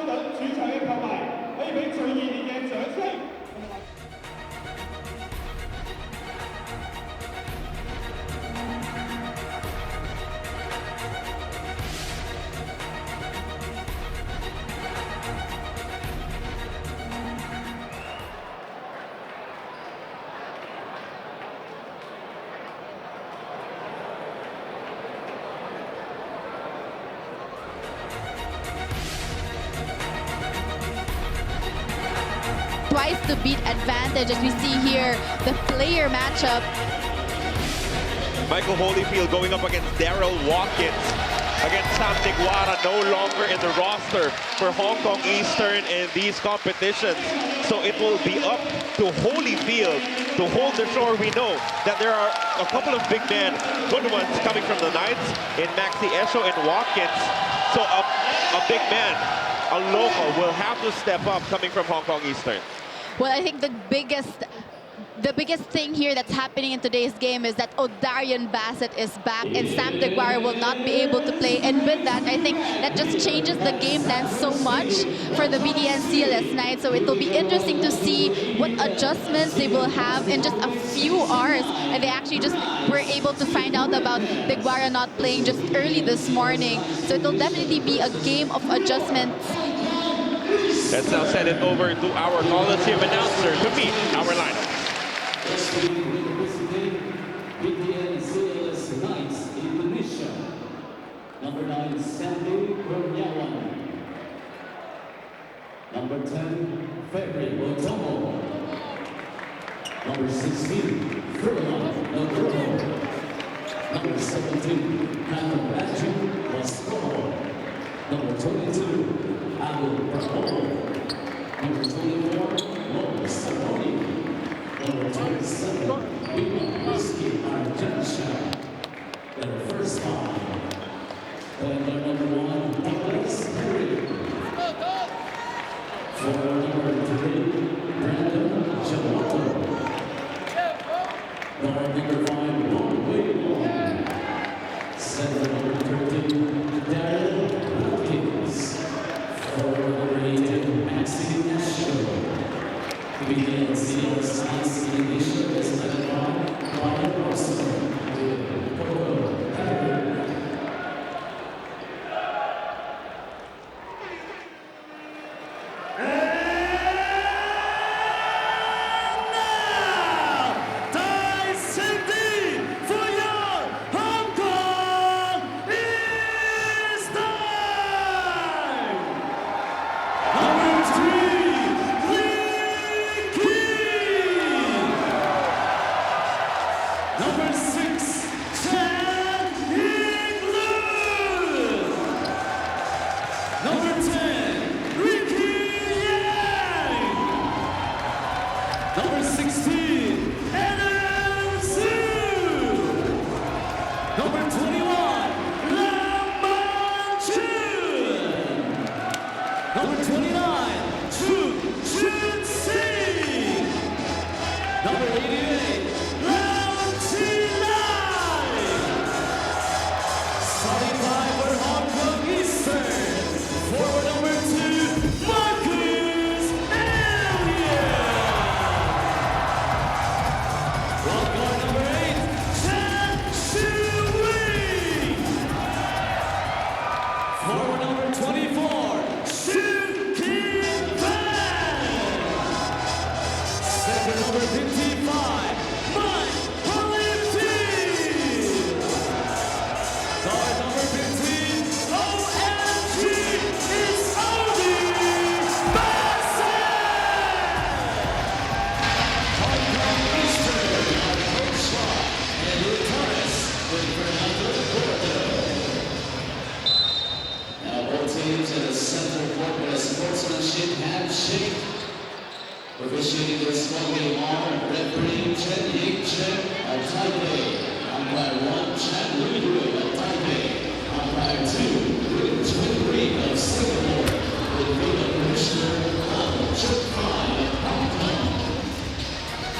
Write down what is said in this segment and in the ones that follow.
等主場嘅球迷可以俾最熱烈嘅掌聲。Twice to beat advantage as we see here the player matchup. Michael Holyfield going up against Daryl Watkins against Sam Tiguara, no longer in the roster for Hong Kong Eastern in these competitions. So it will be up to Holyfield to hold the shore. We know that there are a couple of big men, good ones coming from the Knights in Maxi Esho and Watkins. So a big man, a local, will have to step up coming from Hong Kong Eastern. Well, I think the biggest thing here that's happening in today's game is that O'Darian Bassett is back and Sam Tiguara will not be able to play. And with that, I think that just changes the game plan so much for the BTN CLS Knights. So it will be interesting to see what adjustments they will have in just a few hours. And they actually just were able to find out about Tiguara not playing just early this morning. So it will definitely be a game of adjustments. Let's now send it over to our Coliseum announcer to meet our lineup. BTN CLS Knights, Indonesia. Number 9, Sandy Kurniawan. Number 10, Ferry Otomo. Number 16, Ferdinand Nagoro. Number 17, Hannah Raju Wasco. Number 22, Abu Bravo. Number 24, Mo Saroni. Number 27, Bima Whiskey Argentina. And the first time, number 1, Douglas Perry. For number 3, Brandon Jamato. Number 5, Long Wei Long. Center number 13, Darren Watkins. For number 18, Maxi National. BTN CLS Knights Indonesia is led by Asean with Coco Harry. Number 6, Chan Hing-Lun. Number 10, Ricky Yang. Number 16, Adam Zhu. Number 21, Lam Man-chun. Number 29, Chu Chun-sing. Number 88, forward number 2, Marcus Elliott. Wild card number 8, Chen Shu-Wei. Forward number 24, Xu King-Fan. Center number 55, Mike Holyfield. Guard number 15, OMG. It's Odie Bassett! Hong Kong Eastern, Coach Shaw and Luke Torres with Fernando Porto. Now both teams in the center court with a sportsmanship handshake. Officiating this small game on referee Chen Ying-chen of Taipei. Umpire 1, Chan Lui-Hui of Taipei. Umpire 2, Wu Chun-Ri of Singapore. With legal commissioner Lam Chuk-Fai of Hong Kong.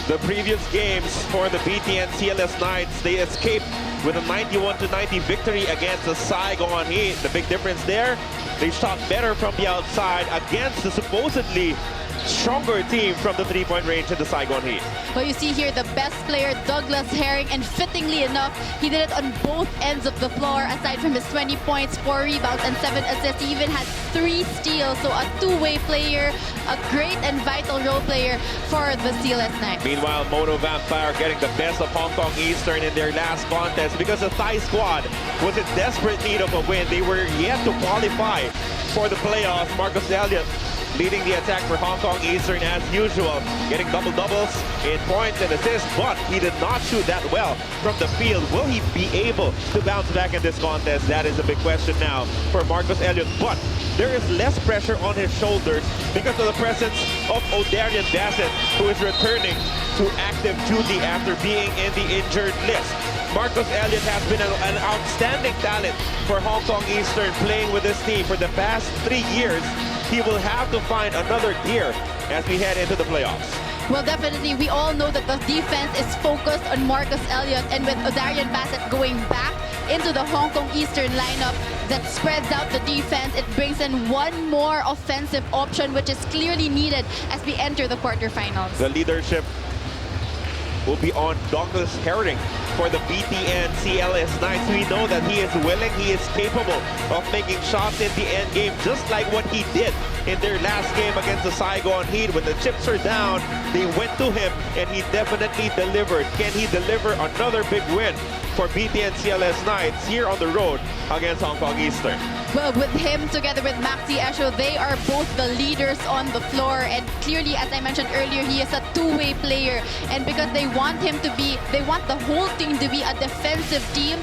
The previous games for the BTN CLS Knights, they escaped with a 91-90 victory against the Saigon Heat. The big difference there, they shot better from the outside against the supposedly stronger team from the three-point range in the Saigon Heat. Well, you see here the best player, Douglas Herring, and fittingly enough, he did it on both ends of the floor. Aside from his 20 points, 4 rebounds, and 7 assists, he even had 3 steals. So a two-way player, a great and vital role player for the CLS Knights. Meanwhile, Mono Vampire getting the best of Hong Kong Eastern in their last contest because the Thai squad was in desperate need of a win. They were yet to qualify for the playoffs. Marcus Elliott leading the attack for Hong Kong Eastern as usual, getting double-doubles in points and assists, but he did not shoot that well from the field. Will he be able to bounce back in this contest? That is a big question now for Marcus Elliott, but there is less pressure on his shoulders because of the presence of O'Darian Bassett, who is returning to active duty after being in the injured list. Marcus Elliott has been an outstanding talent for Hong Kong Eastern, playing with this team for the past 3 years. He will have to find another gear as we head into the playoffs. Well, definitely, we all know that the defense is focused on Marcus Elliott, and with O'Darian Bassett going back into the Hong Kong Eastern lineup that spreads out the defense, it brings in one more offensive option, which is clearly needed as we enter the quarterfinals. The leadership will be on Douglas Herring for the BTN CLS Knights. We know that he is willing, he is capable of making shots in the end game, just like what he did in their last game against the Saigon Heat. When the chips are down, they went to him, and he definitely delivered. Can he deliver another big win for BTN CLS Knights here on the road against Hong Kong Eastern? Well, with him together with Maxi Esho, they are both the leaders on the floor, and clearly, as I mentioned earlier, he is a two-way player, and because they want him to be, they want the whole team to be a defensive team,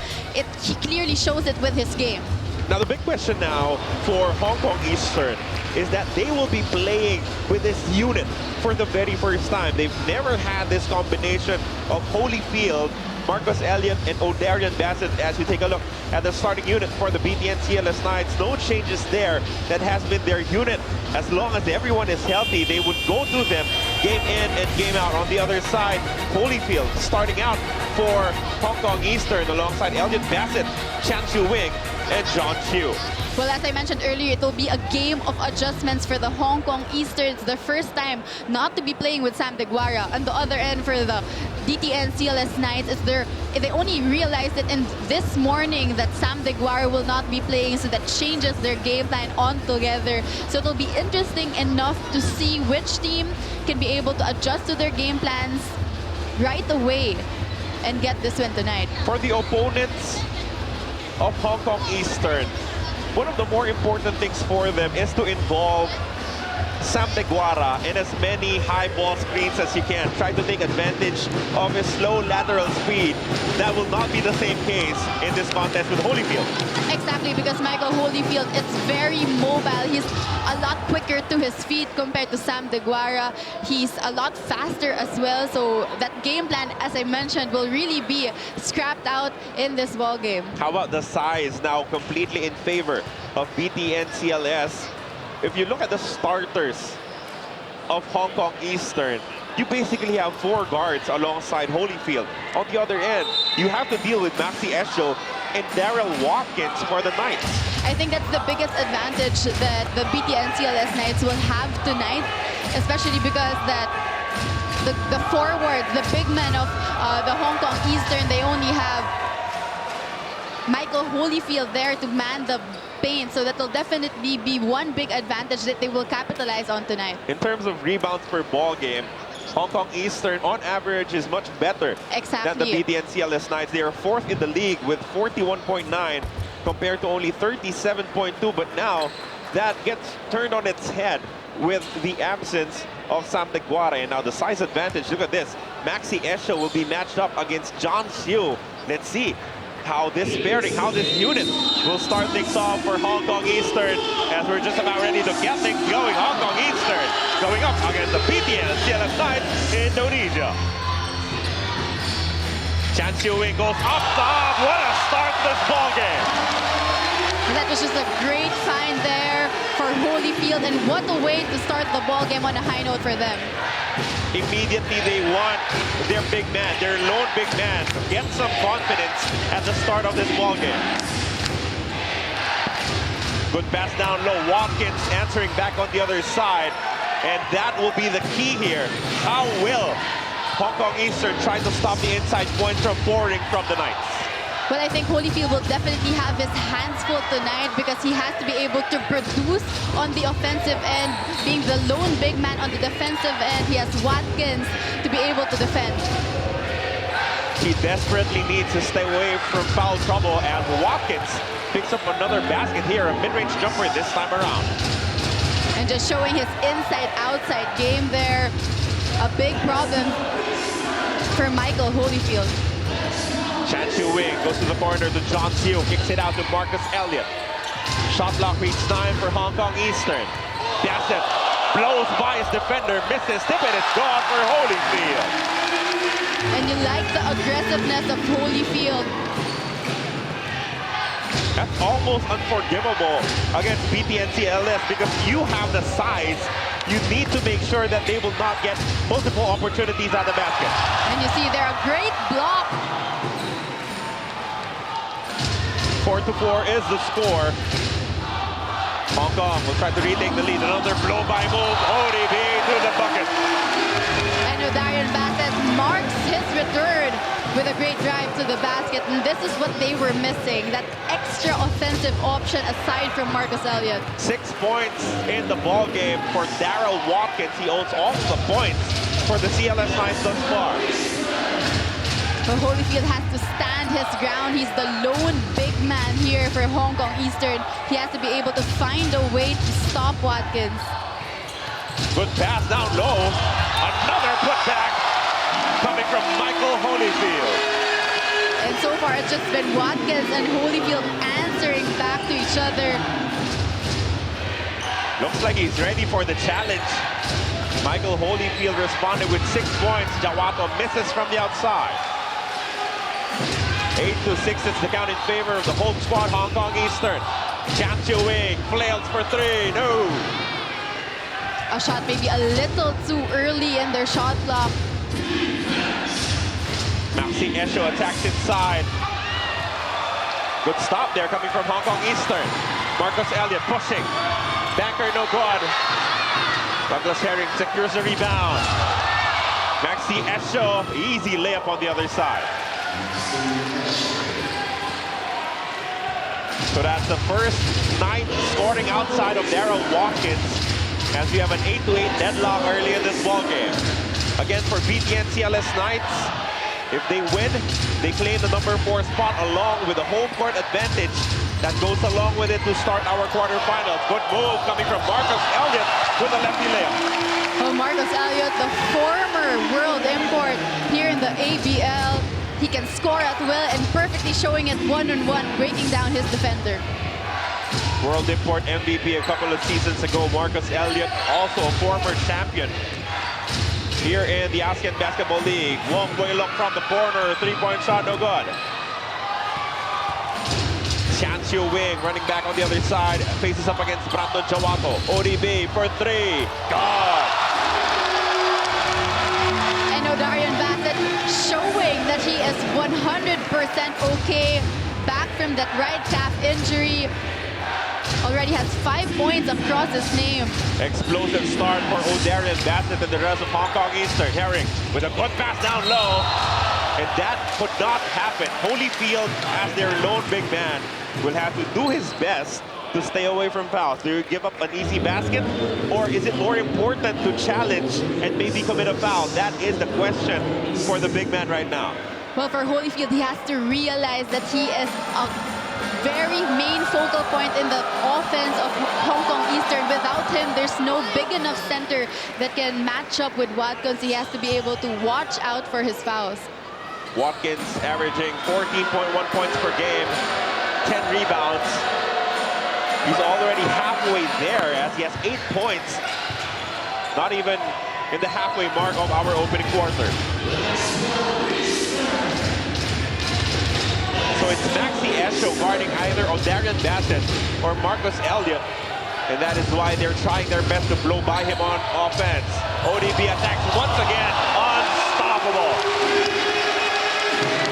he clearly shows it with his game. Now, the big question now for Hong Kong Eastern is that they will be playing with this unit for the very first time. They've never had this combination of Holyfield, Marcus Elliott, and O'Darian Bassett. As we take a look at the starting unit for the BTN CLS Knights, no changes there. That has been their unit. As long as everyone is healthy, they would go through them game in and game out. On the other side, Holyfield starting out for Hong Kong Eastern alongside Elliott Bassett, Chan Chu Wing, and John Chiu. Well, as I mentioned earlier, it will be a game of adjustments for the Hong Kong Eastern. It's their first time not to be playing with Sam Deguara. On the other end, for the BTN CLS Knights, they only realized it in this morning that Sam Deguara will not be playing, so that changes their game plan altogether. So it'll be interesting enough to see which team can be able to adjust to their game plans right away and get this win tonight. For the opponents of Hong Kong Eastern, one of the more important things for them is to involve Sam Deguara in as many high ball screens as you can. Try to take advantage of his slow lateral speed. That will not be the same case in this contest with Holyfield. Exactly, because Michael Holyfield is very mobile. He's a lot quicker to his feet compared to Sam Deguara. He's a lot faster as well. So that game plan, as I mentioned, will really be scrapped out in this ball game. How about the size now completely in favor of BTN CLS? If you look at the starters of Hong Kong Eastern, you basically have 4 guards alongside Holyfield. On the other end, you have to deal with Maxi Esho and Daryl Watkins for the Knights. I think that's the biggest advantage that the BTN CLS Knights will have tonight, especially because that the forward, the big men of the Hong Kong Eastern, they only have Michael Holyfield there to man the paint, so that will definitely be one big advantage that they will capitalize on tonight. In terms of rebounds per ball game, Hong Kong Eastern on average is much better than the BTN CLS Knights. They are 4th in the league with 41.9 compared to only 37.2, but now that gets turned on its head with the absence of Sam Deguara. And now the size advantage, look at this. Maxi Esho will be matched up against John Chiu. Let's see how this pairing, how this unit will start things off for Hong Kong Eastern, as we're just about ready to get things going. Hong Kong Eastern going up against the BTN CLS Knights in Indonesia. Chan Chiu Wing goes up top. What a start to this ball game. That was just a great find there for Holyfield, and what a way to start the ball game on a high note for them. Immediately they want their big man, their lone big man, to get some confidence at the start of this ball game. Good pass down low. Watkins answering back on the other side. And that will be the key here. How will Hong Kong Eastern try to stop the inside points from pouring from the Knights? Well, I think Holyfield will definitely have his hands full tonight because he has to be able to produce on the offensive end. Being the lone big man on the defensive end, he has Watkins to be able to defend. He desperately needs to stay away from foul trouble as Watkins picks up another basket here, a mid-range jumper this time around. And just showing his inside-outside game there. A big problem for Michael Holyfield. Chan Chiu Wing goes to the corner to John Siu, kicks it out to Marcus Elliott. Shot clock reads 9 for Hong Kong Eastern. Bassett blows by his defender, misses, tip it, it's gone for Holyfield. And you like the aggressiveness of Holyfield. That's almost unforgivable against BTN CLS because you have the size. You need to make sure that they will not get multiple opportunities at the basket. And you see there a great block. 4-4 is the score. Hong Kong will try to retake the lead. Another blow-by move. ODB to the bucket. And Darian Bassett marks his return with a great drive to the basket. And this is what they were missing, that extra offensive option aside from Marcus Elliott. 6 points in the ball game for Daryl Watkins. He owns all the points for the CLS Knights thus far. But Holyfield has to stand his ground. He's the lone big man here for Hong Kong Eastern. He has to be able to find a way to stop Watkins. Good pass down low. Another putback coming from Michael Holyfield. And so far, it's just been Watkins and Holyfield answering back to each other. Looks like he's ready for the challenge. Michael Holyfield responded with 6 points. Jawato misses from the outside. 8-6 is the count in favor of the home squad, Hong Kong Eastern. Chan Chiu Wing flails for 3. No. A shot maybe a little too early in their shot clock. Maxi Esho attacks inside. Good stop there coming from Hong Kong Eastern. Marcus Elliott pushing. Banker no good. Douglas Herring secures the rebound. Maxi Esho, easy layup on the other side. So that's the first night scoring outside of Daryl Watkins as we have an 8-8 deadlock early in this ball game. Again, for BTN CLS Knights, if they win, they claim the number 4 spot along with the home court advantage that goes along with it to start our quarterfinals. Good move coming from Marcus Elliott with a lefty layup. Oh, Marcus Elliott, the former world import here in the ABL. He can score at will and perfectly showing it one-on-one, breaking down his defender. World import MVP a couple of seasons ago. Marcus Elliott, also a former champion here in the Asean Basketball League. Wong Guilong from the corner, 3-point shot, no good. Chan Chiu Wing running back on the other side, faces up against Brandon Jawato. ODB for 3, good. And Darian Bassett showing that he is 100% okay, back from that right calf injury. Already has 5 points across his name. Explosive start for O'Darian Bassett and the rest of Hong Kong Eastern. Herring with a good pass down low. And that could not happen. Holyfield, as their lone big man, will have to do his best to stay away from fouls. Do you give up an easy basket? Or is it more important to challenge and maybe commit a foul? That is the question for the big man right now. Well, for Holyfield, he has to realize that he is a very main focal point in the offense of Hong Kong Eastern. Without him, there's no big enough center that can match up with Watkins. He has to be able to watch out for his fouls. Watkins averaging 14.1 points per game, 10 rebounds. He's already halfway there as he has 8 points. Not even in the halfway mark of our opening quarter. So it's Maxi Esho guarding either O'Darian Bassett or Marcus Elliott. And that is why they're trying their best to blow by him on offense. ODB attacks once again. Unstoppable.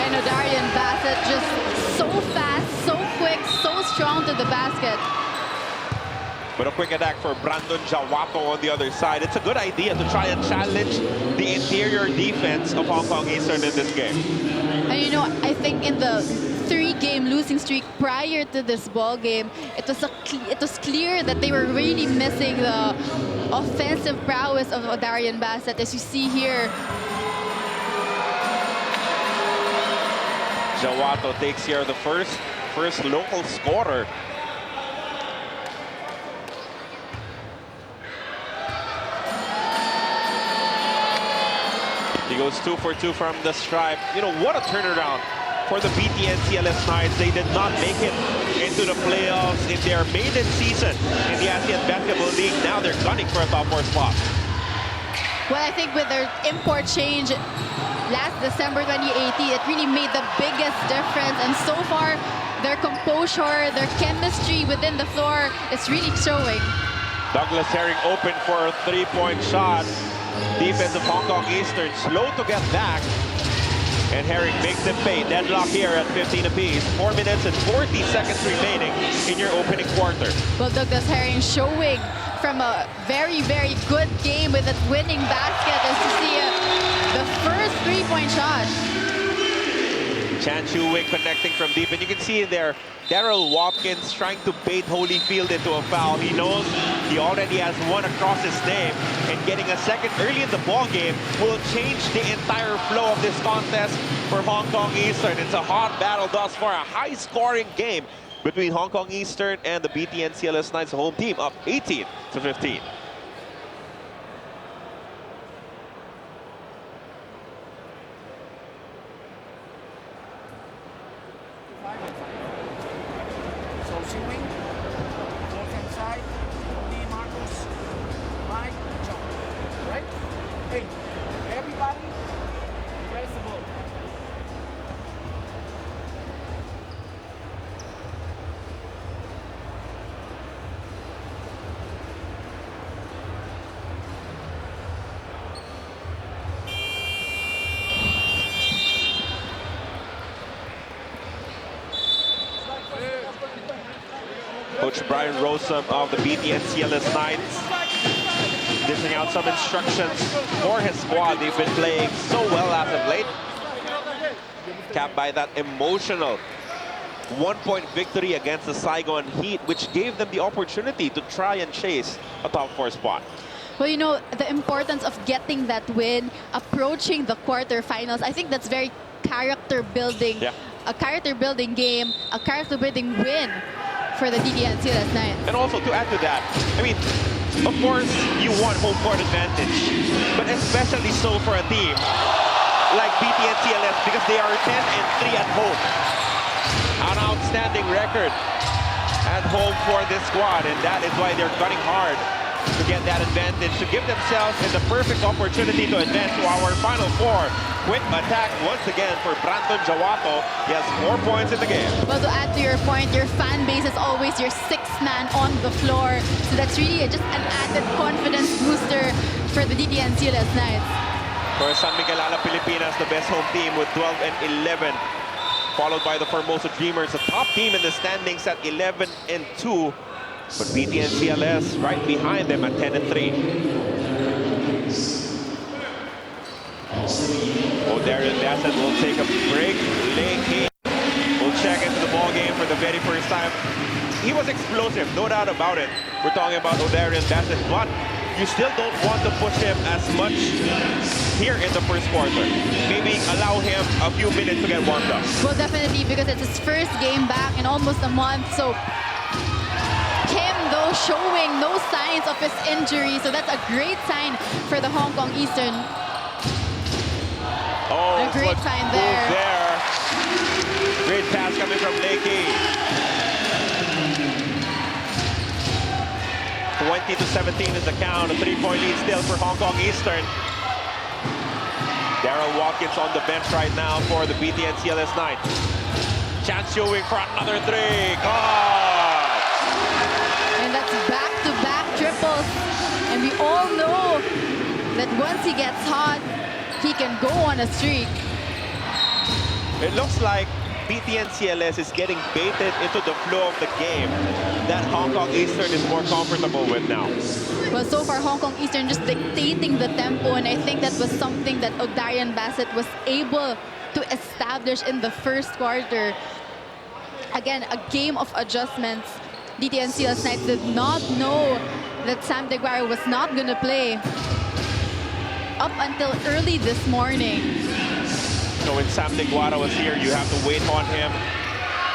And Odarian Bassett just so fast, so quick, so strong to the basket. But a quick attack for Brandon Jawato on the other side. It's a good idea to try and challenge the interior defense of Hong Kong Eastern in this game. And you know, I think in the 3-game losing streak prior to this ball game, it was clear that they were really missing the offensive prowess of Odarian Bassett, as you see here. Jawato takes here the first local scorer. He goes 2 for 2 from the stripe. You know, what a turnaround for the BTN CLS Knights. They did not make it into the playoffs in their maiden season in the Asean Basketball League. Now they're gunning for a top 4 spot. Well, I think with their import change last December 2018, it really made the biggest difference. And so far, their composure, their chemistry within the floor is really showing. Douglas Herring open for a 3-point shot. Defense of Hong Kong Eastern slow to get back. And Herring makes them pay. Deadlock here at 15 apiece. 4 minutes and 40 seconds remaining in your opening quarter. Well, Douglas Herring showing from a very, very good game with that winning basket as to see the first 3-point shot. Chan Chu Wing connecting from deep. And you can see there, Daryl Watkins trying to bait Holyfield into a foul. He knows he already has one across his name. And getting a second early in the ball game will change the entire flow of this contest for Hong Kong Eastern. It's a hot battle thus far, a high-scoring game between Hong Kong Eastern and the BTN CLS Knights, the home team, up 18-15. So swing, left hand side, Lee Marcos, right, jump, right? Hey, everybody, press the ball. Coach Brian Rosum of the BTN CLS Knights dishing out some instructions for his squad. They've been playing so well as of late. Capped by that emotional 1-point victory against the Saigon Heat, which gave them the opportunity to try and chase a top 4 spot. Well, you know, the importance of getting that win, approaching the quarterfinals, I think that's very character building. Yeah. A character building game, a character building win for the BTN CLS Knights. And also to add to that, I mean, of course, you want home court advantage, but especially so for a team like BTN CLS because they are 10-3 at home. An outstanding record at home for this squad, and that is why they're gunning hard to get that advantage, to give themselves the perfect opportunity to advance to our Final Four. Quick attack once again for Brandon Jawato. He has 4 points in the game. Well, to add to your point, your fan base is always your 6th man on the floor. So that's really just an added confidence booster for the BTN CLS Knights. For San Miguel Ala Pilipinas, the best home team with 12-11. Followed by the Formosa Dreamers, the top team in the standings at 11-2. But BTN CLS right behind them at 10-3. Darren Bassett will take a break. Lane King will check into the ball game for the very first time. He was explosive, no doubt about it. We're talking about O'Darian Bassett, but you still don't want to push him as much here in the first quarter. Maybe allow him a few minutes to get warmed up. Well, definitely, because it's his first game back in almost a month. So him, though, showing no signs of his injury. So that's a great sign for the Hong Kong Eastern. Oh, a great sign there. Great pass coming from Lakey. 20-17 is the count. A 3-point lead still for Hong Kong Eastern. Daryl Watkins on the bench right now for the BTN CLS Knights. Chance showing for another 3. God! And that's back-to-back all know that once he gets hot, he can go on a streak. It looks like BTN CLS is getting baited into the flow of the game that Hong Kong Eastern is more comfortable with now. Well, so far, Hong Kong Eastern just dictating the tempo, and I think that was something that O'Darian Bassett was able to establish in the first quarter. Again, a game of adjustments. BTN CLS Knights did not know that Sam Deguara was not going to play up until early this morning. So when Sam Deguara was here, you have to wait on him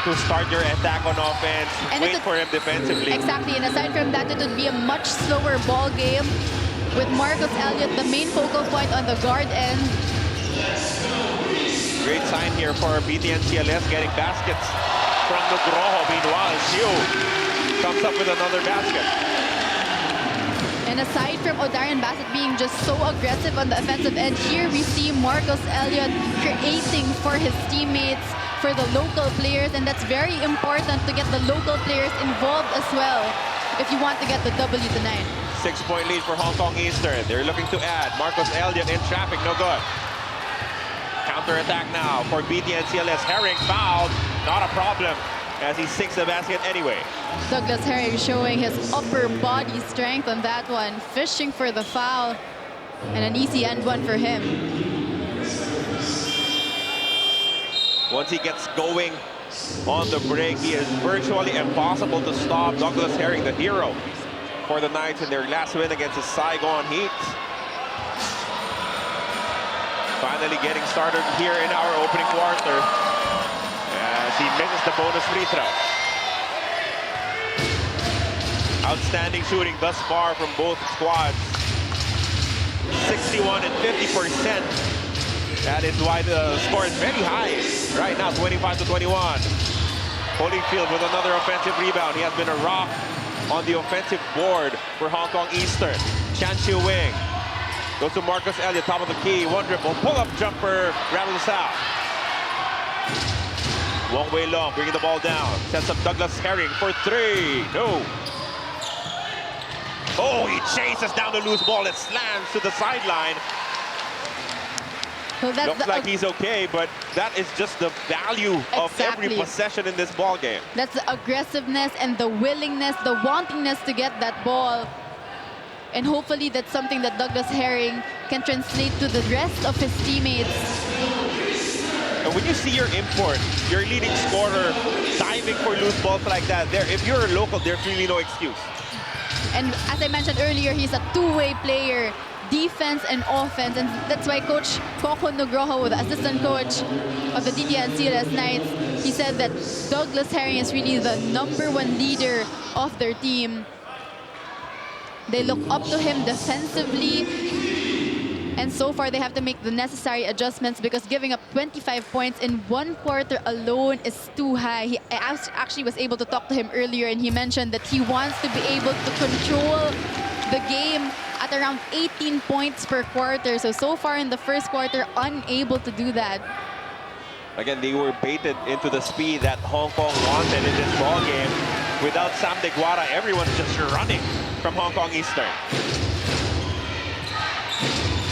to start your attack on offense, And wait for him defensively. Exactly, and aside from that, it would be a much slower ball game with Marcus Elliott, the main focal point on the guard end. Great sign here for BTN CLS getting baskets from Nugroho. Meanwhile, Siu comes up with another basket. And aside from O'Darian Bassett being just so aggressive on the offensive end, here we see Marcus Elliott creating for his teammates, for the local players, and that's very important to get the local players involved as well if you want to get the W tonight. 6-point lead for Hong Kong Eastern. They're looking to add. Marcus Elliott in traffic, no good. Counter-attack now for BTN CLS. Herring fouled, not a problem, as he sinks the basket anyway. Douglas Herring showing his upper body strength on that one, fishing for the foul, and an easy end one for him. Once he gets going on the break, he is virtually impossible to stop. Douglas Herring, the hero for the Knights in their last win against the Saigon Heat. Finally getting started here in our opening quarter as he misses the bonus free throw. Outstanding shooting thus far from both squads. 61 and 50%. That is why the score is very high right now, 25-21. Holyfield with another offensive rebound. He has been a rock on the offensive board for Hong Kong Eastern. Chan Chiu Wing goes to Marcus Elliott, top of the key. One dribble, pull-up jumper, rattles out. Wong Wei Long bringing the ball down. Sets up Douglas Herring for three. No. Oh, he chases down the loose ball. It slams to the sideline. So that's Looks like he's okay, but that is just the value of every possession in this ball game. That's the aggressiveness and the willingness, the wantingness to get that ball. And hopefully that's something that Douglas Herring can translate to the rest of his teammates. And when you see your import, your leading scorer, diving for loose balls like that, if you're a local, there's really no excuse. And as I mentioned earlier, he's a two-way player, defense and offense. And that's why Coach Coco Nugroho, the assistant coach of the BTN CLS Knights, he said that Douglas Herring is really the #1 leader of their team. They look up to him defensively. And so far, they have to make the necessary adjustments because giving up 25 points in one quarter alone is too high. I actually was able to talk to him earlier, and he mentioned that he wants to be able to control the game at around 18 points per quarter. So far in the first quarter, unable to do that. Again, they were baited into the speed that Hong Kong wanted in this ball game. Without Sam Deguara, everyone's just running from Hong Kong Eastern.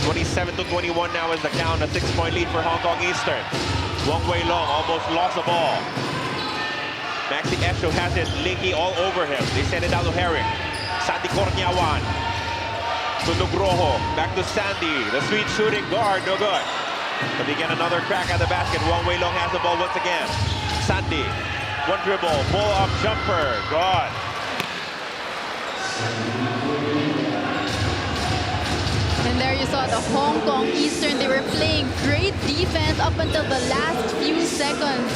27-21 now is the count, a 6-point lead for Hong Kong Eastern. Wong Wei Long almost lost the ball. Maxi Esho has it, Linky all over him. They send it down to Herring. Sandy Corniawan to Nugroho, back to Sandy. The sweet shooting guard, no good. But they get another crack at the basket. Wong Wei Long has the ball once again. Sandy, one dribble, pull-up jumper, good. And there you saw the Hong Kong Eastern. They were playing great defense up until the last few seconds.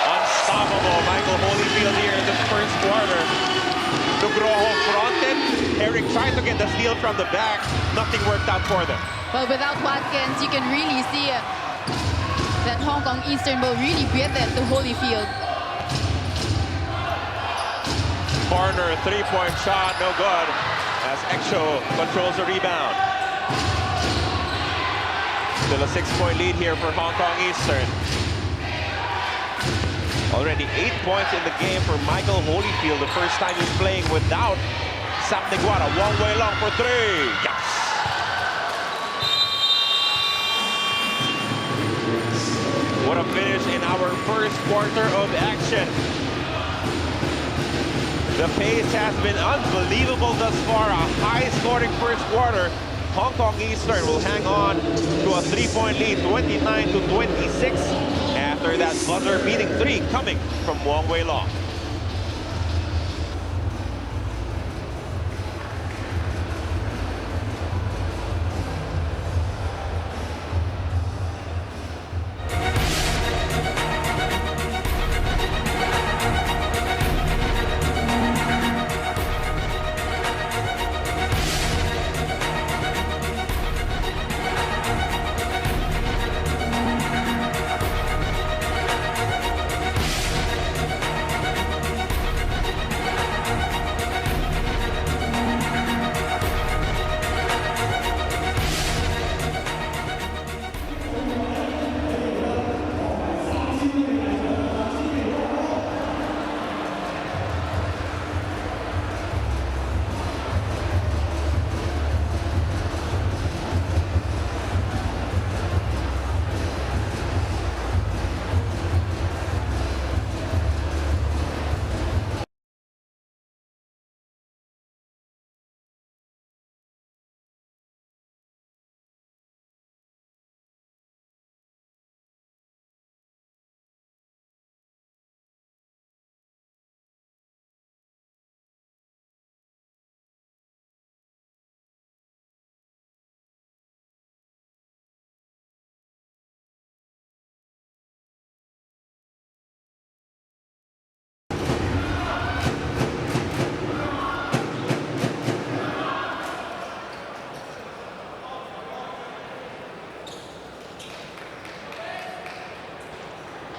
Unstoppable, Michael Holyfield here in the first quarter. Nugroho fronted. Herring tried to get the steal from the back. Nothing worked out for them. Well, without Watkins, you can really see that Hong Kong Eastern will really beat it to Holyfield. Corner, three-point shot, no good. As Exo controls the rebound. Still a 6-point lead here for Hong Kong Eastern. Already 8 points in the game for Michael Holyfield. The first time he's playing without Sam Niguara, one way long for three. Yes! What a finish in our first quarter of action. The pace has been unbelievable thus far. A high-scoring first quarter. Hong Kong Eastern will hang on to a 3-point lead, 29-26, after that buzzer-beating three coming from Wong Wei Long.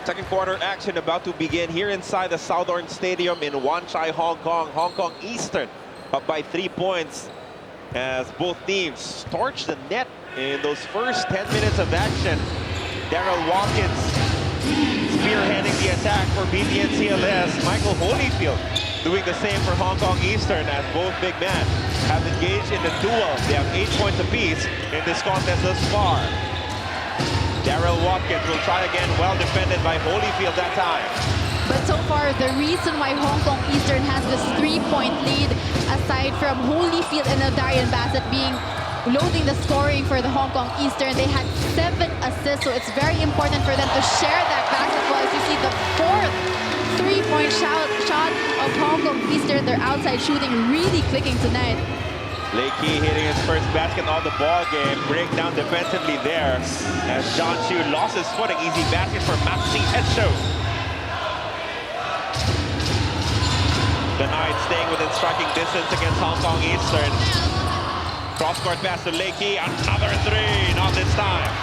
Second quarter action about to begin here inside the Southorn Stadium in Wan Chai, Hong Kong. Hong Kong Eastern up by 3 points as both teams torched the net in those first 10 minutes of action. Daryl Watkins spearheading the attack for BTN CLS. Michael Holyfield doing the same for Hong Kong Eastern as both big men have engaged in the duel. They have 8 points apiece in this contest thus far. Daryl Watkins will try again, well defended by Holyfield that time. But so far, the reason why Hong Kong Eastern has this 3-point lead, aside from Holyfield and Darian Bassett being loading the scoring for the Hong Kong Eastern, they had 7 assists, so it's very important for them to share that basketball. As you see, the 4th 3-point shot of Hong Kong Eastern, their outside shooting really clicking tonight. Lakey hitting his first basket of the ball game. Breakdown defensively there as John Chu lost his footing. Easy basket for Maxi Esho. The Knights staying within striking distance against Hong Kong Eastern. Cross-court pass to Lakey. Another three, not this time.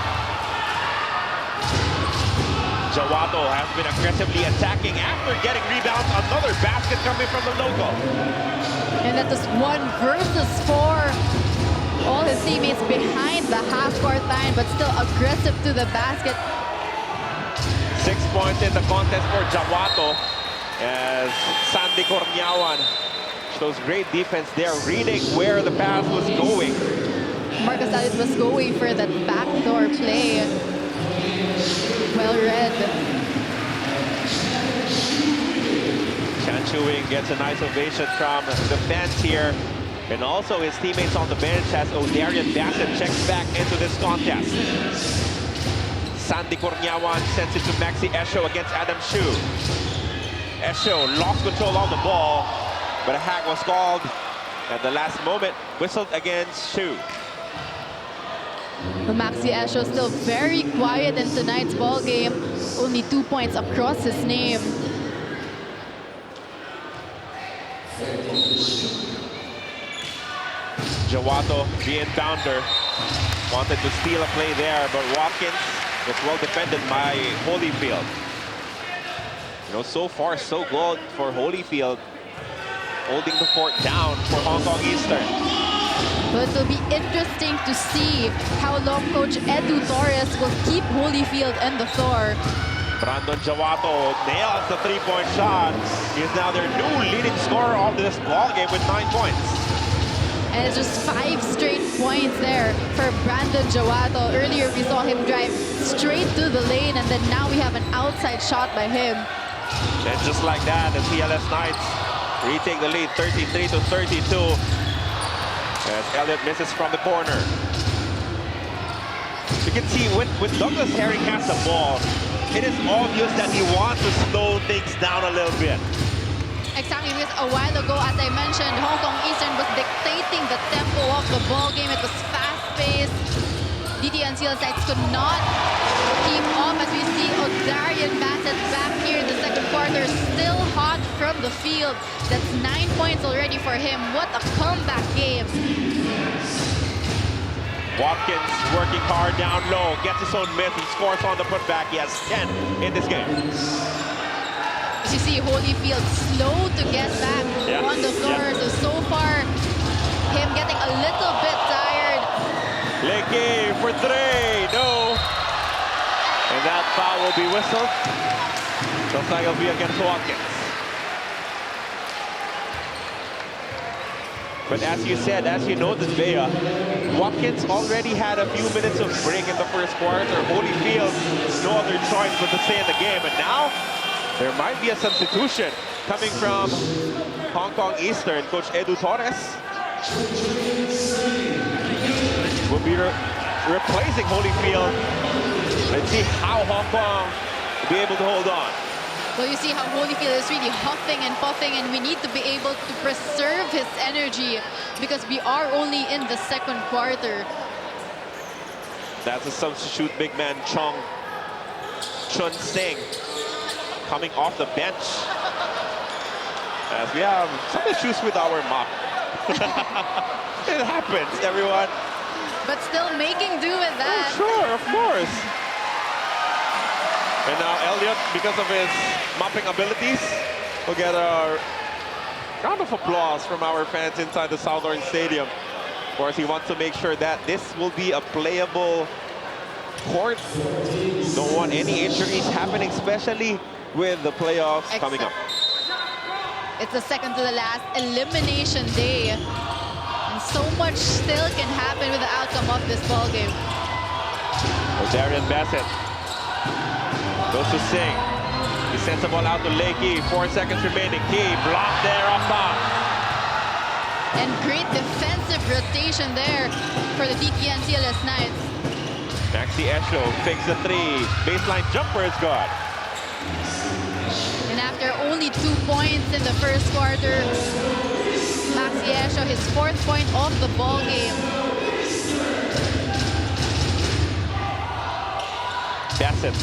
Jawato has been aggressively attacking after getting rebounds. Another basket coming from the local. And that is 1 versus 4. All his teammates behind the half-court line, but still aggressive to the basket. 6 points in the contest for Jawato as Sandy Corniawan shows great defense there, reading where the pass was going. Marcus Alit was going for that backdoor play. Well read. Chan Chuing gets a nice ovation from the fans here. And also his teammates on the bench as O'Darian Bassett checks back into this contest. Sandy Corniawan sends it to Maxi Esho against Adam Shu. Esho lost control on the ball, but a hack was called at the last moment, whistled against Shu. Maxi Esho still very quiet in tonight's ball game. Only 2 points across his name. Jawato, the inbounder, wanted to steal a play there, but Watkins was well defended by Holyfield. You know, so far so good for Holyfield, holding the fort down for Hong Kong Eastern. But it'll be interesting to see how long coach Edu Torres will keep Holyfield on the floor. Brandon Jawato nails the 3-point shot. He is now their new leading scorer of this ball game with 9 points. And it's just 5 straight points there for Brandon Jawato. Earlier we saw him drive straight to the lane, and then now we have an outside shot by him. And just like that, the CLS Knights retake the lead 33-32. As Elliott misses from the corner. You can see when Douglas Herring has the ball, it is obvious that he wants to slow things down a little bit. Exactly, because a while ago, as I mentioned, Hong Kong Eastern was dictating the tempo of the ball game. It was fast-paced. BTN CLS Knights could not keep up, as we see O'Darian Bassett back here in the second quarter, still hot from the field. That's 9 points already for him. What a comeback game. Watkins working hard down low, gets his own miss and scores on the putback. He has 10 in this game. As you see, Holyfield slow to get back on the floor. So far, him getting a little bit tired. Leakey for 3, no. And that foul will be whistled. Looks like it'll be against Watkins. But as you said, as you noted, Bea, Watkins already had a few minutes of break in the first quarter. Holyfield, no other choice but to stay in the game. And now, there might be a substitution coming from Hong Kong Eastern. Coach Edu Torres will be replacing Holyfield. Let's see how Hong Kong will be able to hold on. Well, you see how Holyfield is really huffing and puffing, and we need to be able to preserve his energy because we are only in the second quarter. That's a substitute big man Chun Sing coming off the bench. As we have some issues with our mop. It happens, everyone. But still making do with that. Oh, sure, of course. And now Elliott, because of his mopping abilities, will get a round of applause from our fans inside the Southorn Stadium. Of course, he wants to make sure that this will be a playable court. Don't want any injuries happening, especially with the playoffs coming up. It's the second to the last elimination day. And so much still can happen with the outcome of this ball game. O'Darian Bassett goes to Singh. He sends the ball out to Leakey. 4 seconds remaining. Key blocked there off top. And great defensive rotation there for the BTN CLS Knights. Maxi Esho fakes the 3. Baseline jumper is good. And after only 2 points in the first quarter, Maxi Esho, his 4th point of the ball game. Bassett,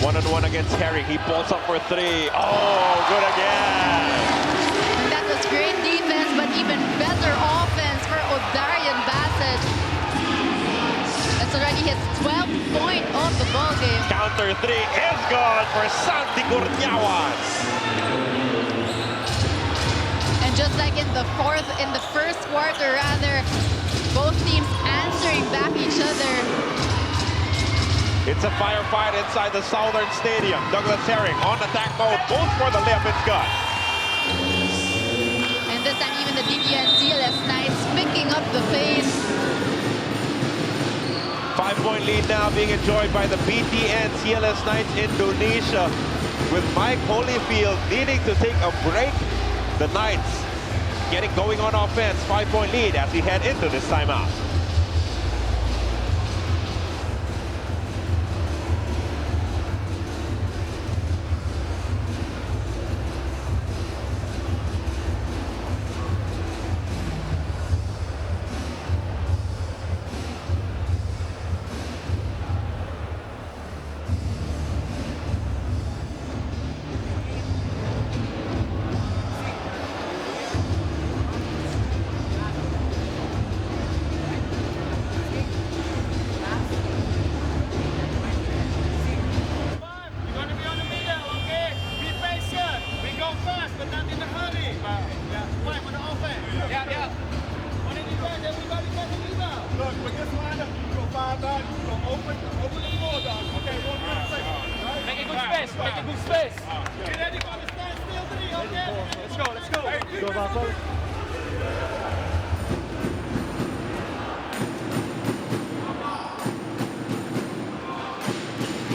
one-on-one against Herring. He pulls up for 3. Oh, good again. And that was great defense, but even better offense for O'Darian Bassett. That's already his 12th point of the ball game. Counter 3 is good for Santi Gurnyawan. And just like in the first quarter rather, both teams answering back each other. It's a firefight inside the Southern Stadium. Douglas Herring on attack mode, both for the layup. It's good. And this time even the BTN CLS Knights picking up the pace. 5-point lead now being enjoyed by the BTN CLS Knights Indonesia, with Mike Holyfield needing to take a break. The Knights getting going on offense. 5-point lead as we head into this timeout.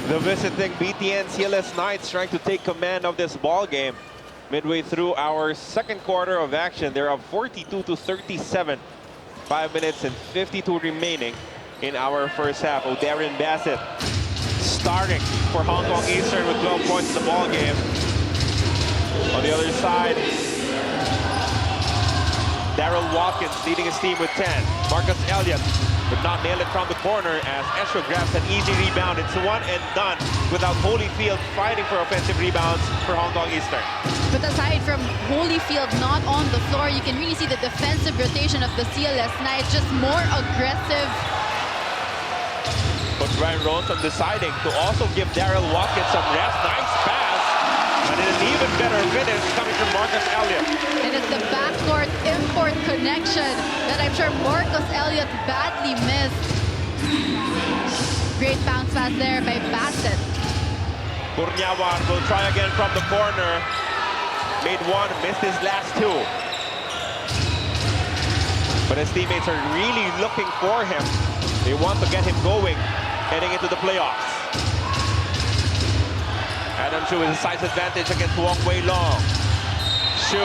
The visiting BTN CLS Knights trying to take command of this ball game. Midway through our second quarter of action, they're up 42-37. 5 minutes and 52 remaining in our first half. O'Darian Bassett starting for Hong Kong Eastern with 12 points in the ball game. On the other side, Daryl Watkins leading his team with 10. Marcus Elliott would not nail it from the corner as Esho grabs an easy rebound. It's one and done without Holyfield fighting for offensive rebounds for Hong Kong Eastern. But aside from Holyfield not on the floor, you can really see the defensive rotation of the CLS Knights, just more aggressive. Coach Ryan Ronson deciding to also give Daryl Watkins some rest. Nice pass. And an even better finish coming from Marcus Elliott. And it's the backcourt import connection that I'm sure Marcus Elliott badly missed. Great bounce pass there by Bassett. Purnyawan will try again from the corner. Made one, missed his last two. But his teammates are really looking for him. They want to get him going, heading into the playoffs. Adam Shu with a size advantage against Wong Wei Long. Shu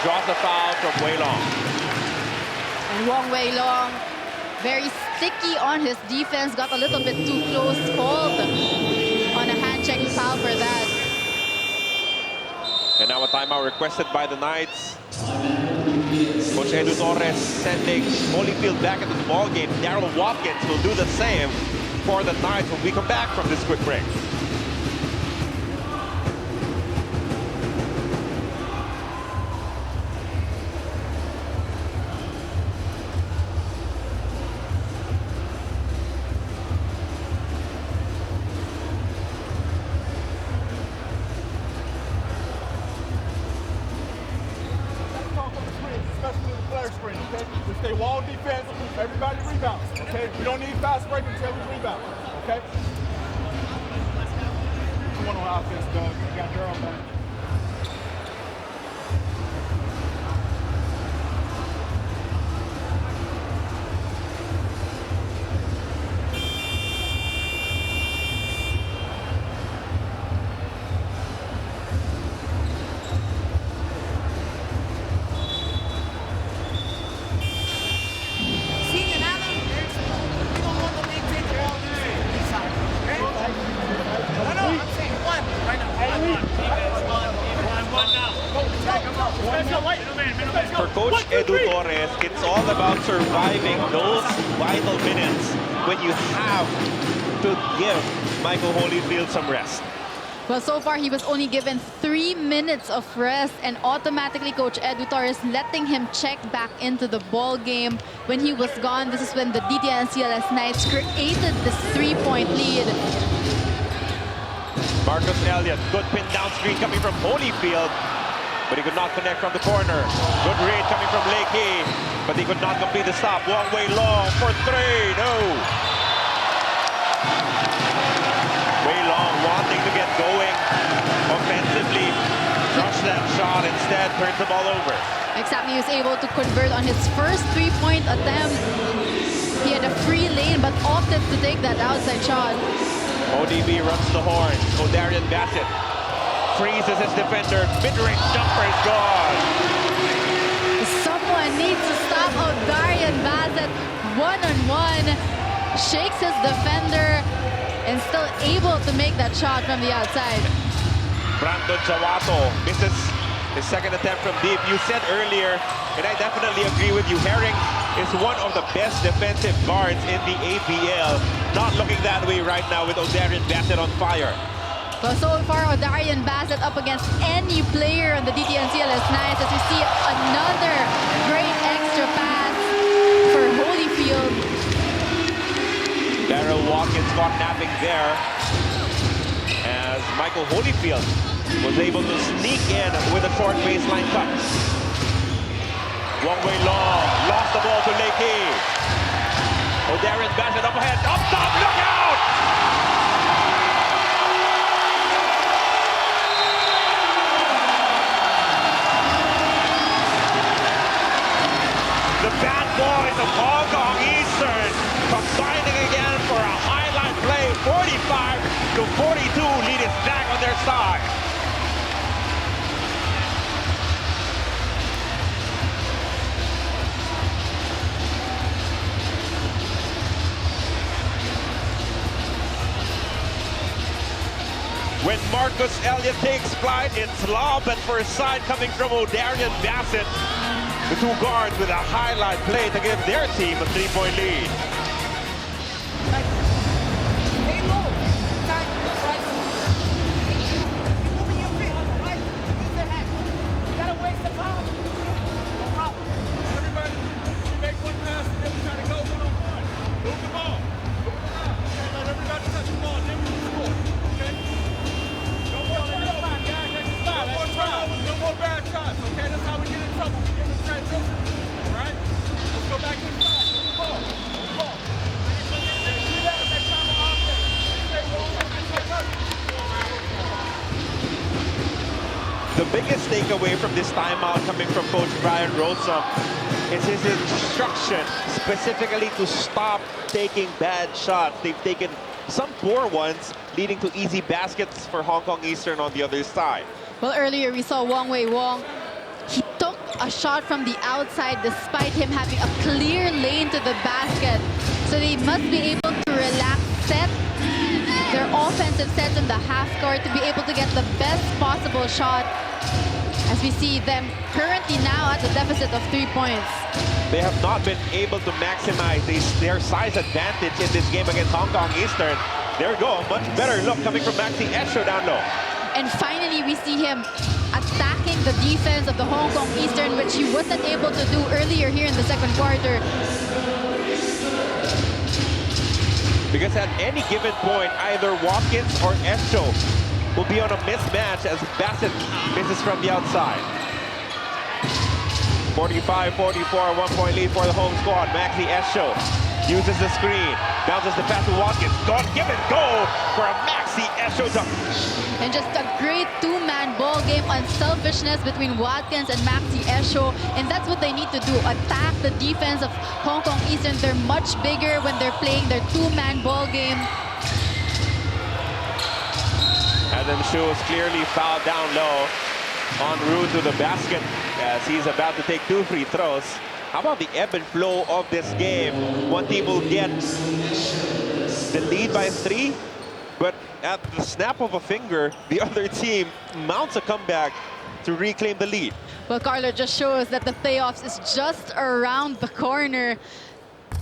draws the foul from Wei Long. And Wong Wei Long, very sticky on his defense, got a little bit too close, called on a hand check foul for that. And now a timeout requested by the Knights. Coach Edu Torres sending Holyfield back into the ball game. Daryl Watkins will do the same for the Knights when we come back from this quick break. Especially the flare screen, okay? We stay wall defense, everybody rebounds, okay? We don't need fast break until we rebound, okay? One on offense, Doug. You got Durham back. For Coach Edu Torres, it's all about surviving those vital minutes when you have to give Michael Holyfield some rest. Well, so far he was only given 3 minutes of rest, and automatically Coach Edu Torres letting him check back into the ball game when he was gone. This is when the BTN CLS Knights created this 3-point lead. Marcus Elliott, good pin down screen coming from Holyfield, but he could not connect from the corner. Good read coming from Lakey, but he could not complete the stop. Wong Wei Long for three, no. Wei Long wanting to get going offensively. Rush that shot, instead turns the ball over. Exactly, he was able to convert on his first 3-point attempt. He had a free lane, but opted to take that outside shot. ODB runs the horn. O'Darian Bassett freezes his defender. Mid-range jumper is gone. Someone needs to stop O'Darian Bassett one-on-one. Shakes his defender and still able to make that shot from the outside. Brandon Jawato misses his second attempt from deep. You said earlier, and I definitely agree with you, Herring is one of the best defensive guards in the APL. Not looking that way right now with O'Darian Bassett on fire. Well, so far, O'Darian Bassett up against any player on the BTN CLS Knights, as we see another great extra pass for Holyfield. Daryl Watkins caught napping there as Michael Holyfield was able to sneak in with a short baseline cut. Wong Wei Long lost the ball to Lakey. O'Darian Bassett up ahead, up top, look out! The bad boys of Hong Kong Eastern combining again for a highlight play, 45 to side. When Marcus Elliott takes flight, it's lob at first side coming from O'Darian Bassett. The two guards with a highlight play to give their team a 3-point lead. Stay low. Tight. Right. Keep moving your feet. Right. Use the hand. You gotta waste the power. No problem. Everybody, you make one pass, and then we try to go one-on-one. Move the ball. Move it around. Okay, let everybody touch the ball, then we can score. Okay? No more turnovers, guys. No more turnovers, no more bad shots. Okay, that's how we get in trouble. We get in transition. All right? Let's go back inside. Move the ball. Move the ball. Do that next time on offense. Stay low. Stay touch. The biggest takeaway from this timeout coming from Coach Brian Rossum is his instruction specifically to stop taking bad shots. They've taken some poor ones, leading to easy baskets for Hong Kong Eastern on the other side. Well, earlier we saw Wong Wei Wong. He took a shot from the outside despite him having a clear lane to the basket. So they must be able to relax, set their offensive sets in the half court to be able to get the best possible shot, as we see them currently now at a deficit of 3 points. They have not been able to maximize their size advantage in this game against Hong Kong Eastern. There we go, a much better look coming from Maxi Esho down low. And finally, we see him attacking the defense of the Hong Kong Eastern, which he wasn't able to do earlier here in the second quarter. Because at any given point, either Watkins or Esho will be on a mismatch as Bassett misses from the outside. 45-44, 1-point lead for the home squad. Maxi Esho uses the screen, bounces the pass to Watkins. Gone, give and go for a Maxi Esho dunk. And just a great two-man ball game, unselfishness between Watkins and Maxi Esho. And that's what they need to do, attack the defense of Hong Kong Eastern. They're much bigger when they're playing their two-man ball game. Adam Shu is clearly fouled down low en route to the basket as he's about to take 2 free throws. How about the ebb and flow of this game? One team will get the lead by 3, but at the snap of a finger, the other team mounts a comeback to reclaim the lead. Well, Carlo, just shows that the playoffs is just around the corner,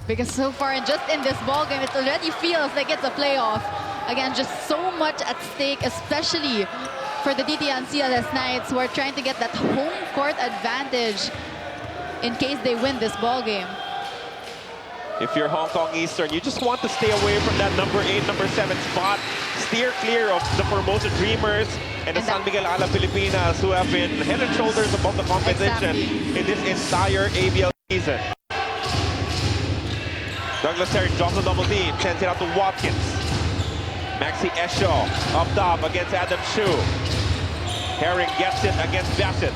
because so far, and just in this ball game, it already feels like it's a playoff. Again, just so much at stake, especially for the BTN CLS Knights, who are trying to get that home court advantage in case they win this ball game. If you're Hong Kong Eastern, you just want to stay away from that number 8, number 7 spot. Steer clear of the Formosa Dreamers and the San Miguel Ala Filipinas, who have been head and shoulders above the competition in this entire ABL season. Douglas Terry drops the double team, sends it out to Watkins. Maxi Esho up top against Adam Shu. Herring gets it against Bassett.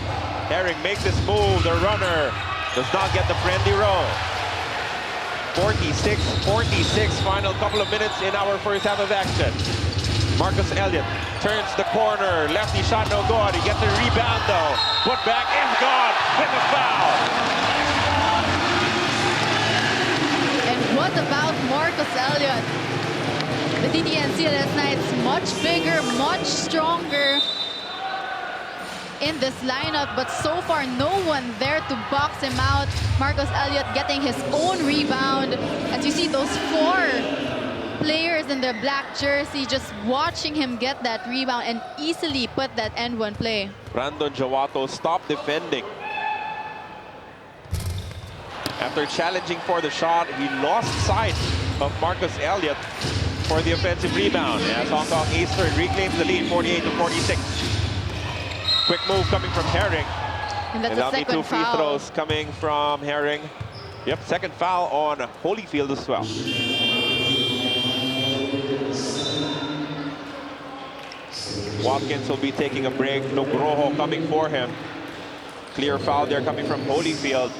Herring makes this move, the runner does not get the friendly roll. 46-46, final couple of minutes in our first half of action. Marcus Elliott turns the corner, lefty shot no good. He gets the rebound though. Put back is gone with a foul. And what about Marcus Elliott? The BTN CLS Knights much bigger, much stronger in this lineup, but so far no one there to box him out. Marcus Elliott getting his own rebound. As you see those 4 players in their black jersey just watching him get that rebound and easily put that end-one play. Brandon Jawato stopped defending. After challenging for the shot, he lost sight of Marcus Elliott for the offensive rebound as Hong Kong Eastern reclaims the lead 48-46. Quick move coming from Herring. And that's and a that'll be 2 second free foul. throws coming from Herring. Yep, second foul on Holyfield as well. Watkins will be taking a break. Nugroho coming for him. Clear foul there coming from Holyfield.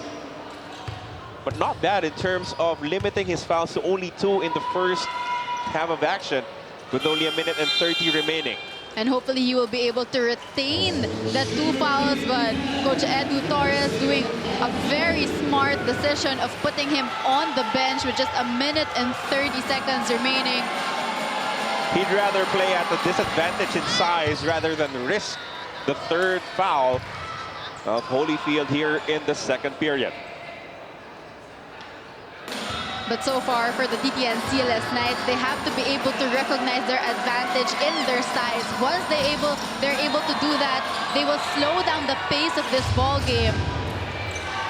But not bad in terms of limiting his fouls to only 2 in the first half of action with only 1 minute and 30 remaining. And hopefully he will be able to retain the 2 fouls, but Coach Edu Torres doing a very smart decision of putting him on the bench with just 1 minute and 30 seconds remaining. He'd rather play at a disadvantage in size rather than risk the 3rd foul of Holyfield here in the 2nd period. But so far for the BTN CLS Knights, they have to be able to recognize their advantage in their size. Once they're able to do that, they will slow down the pace of this ball game.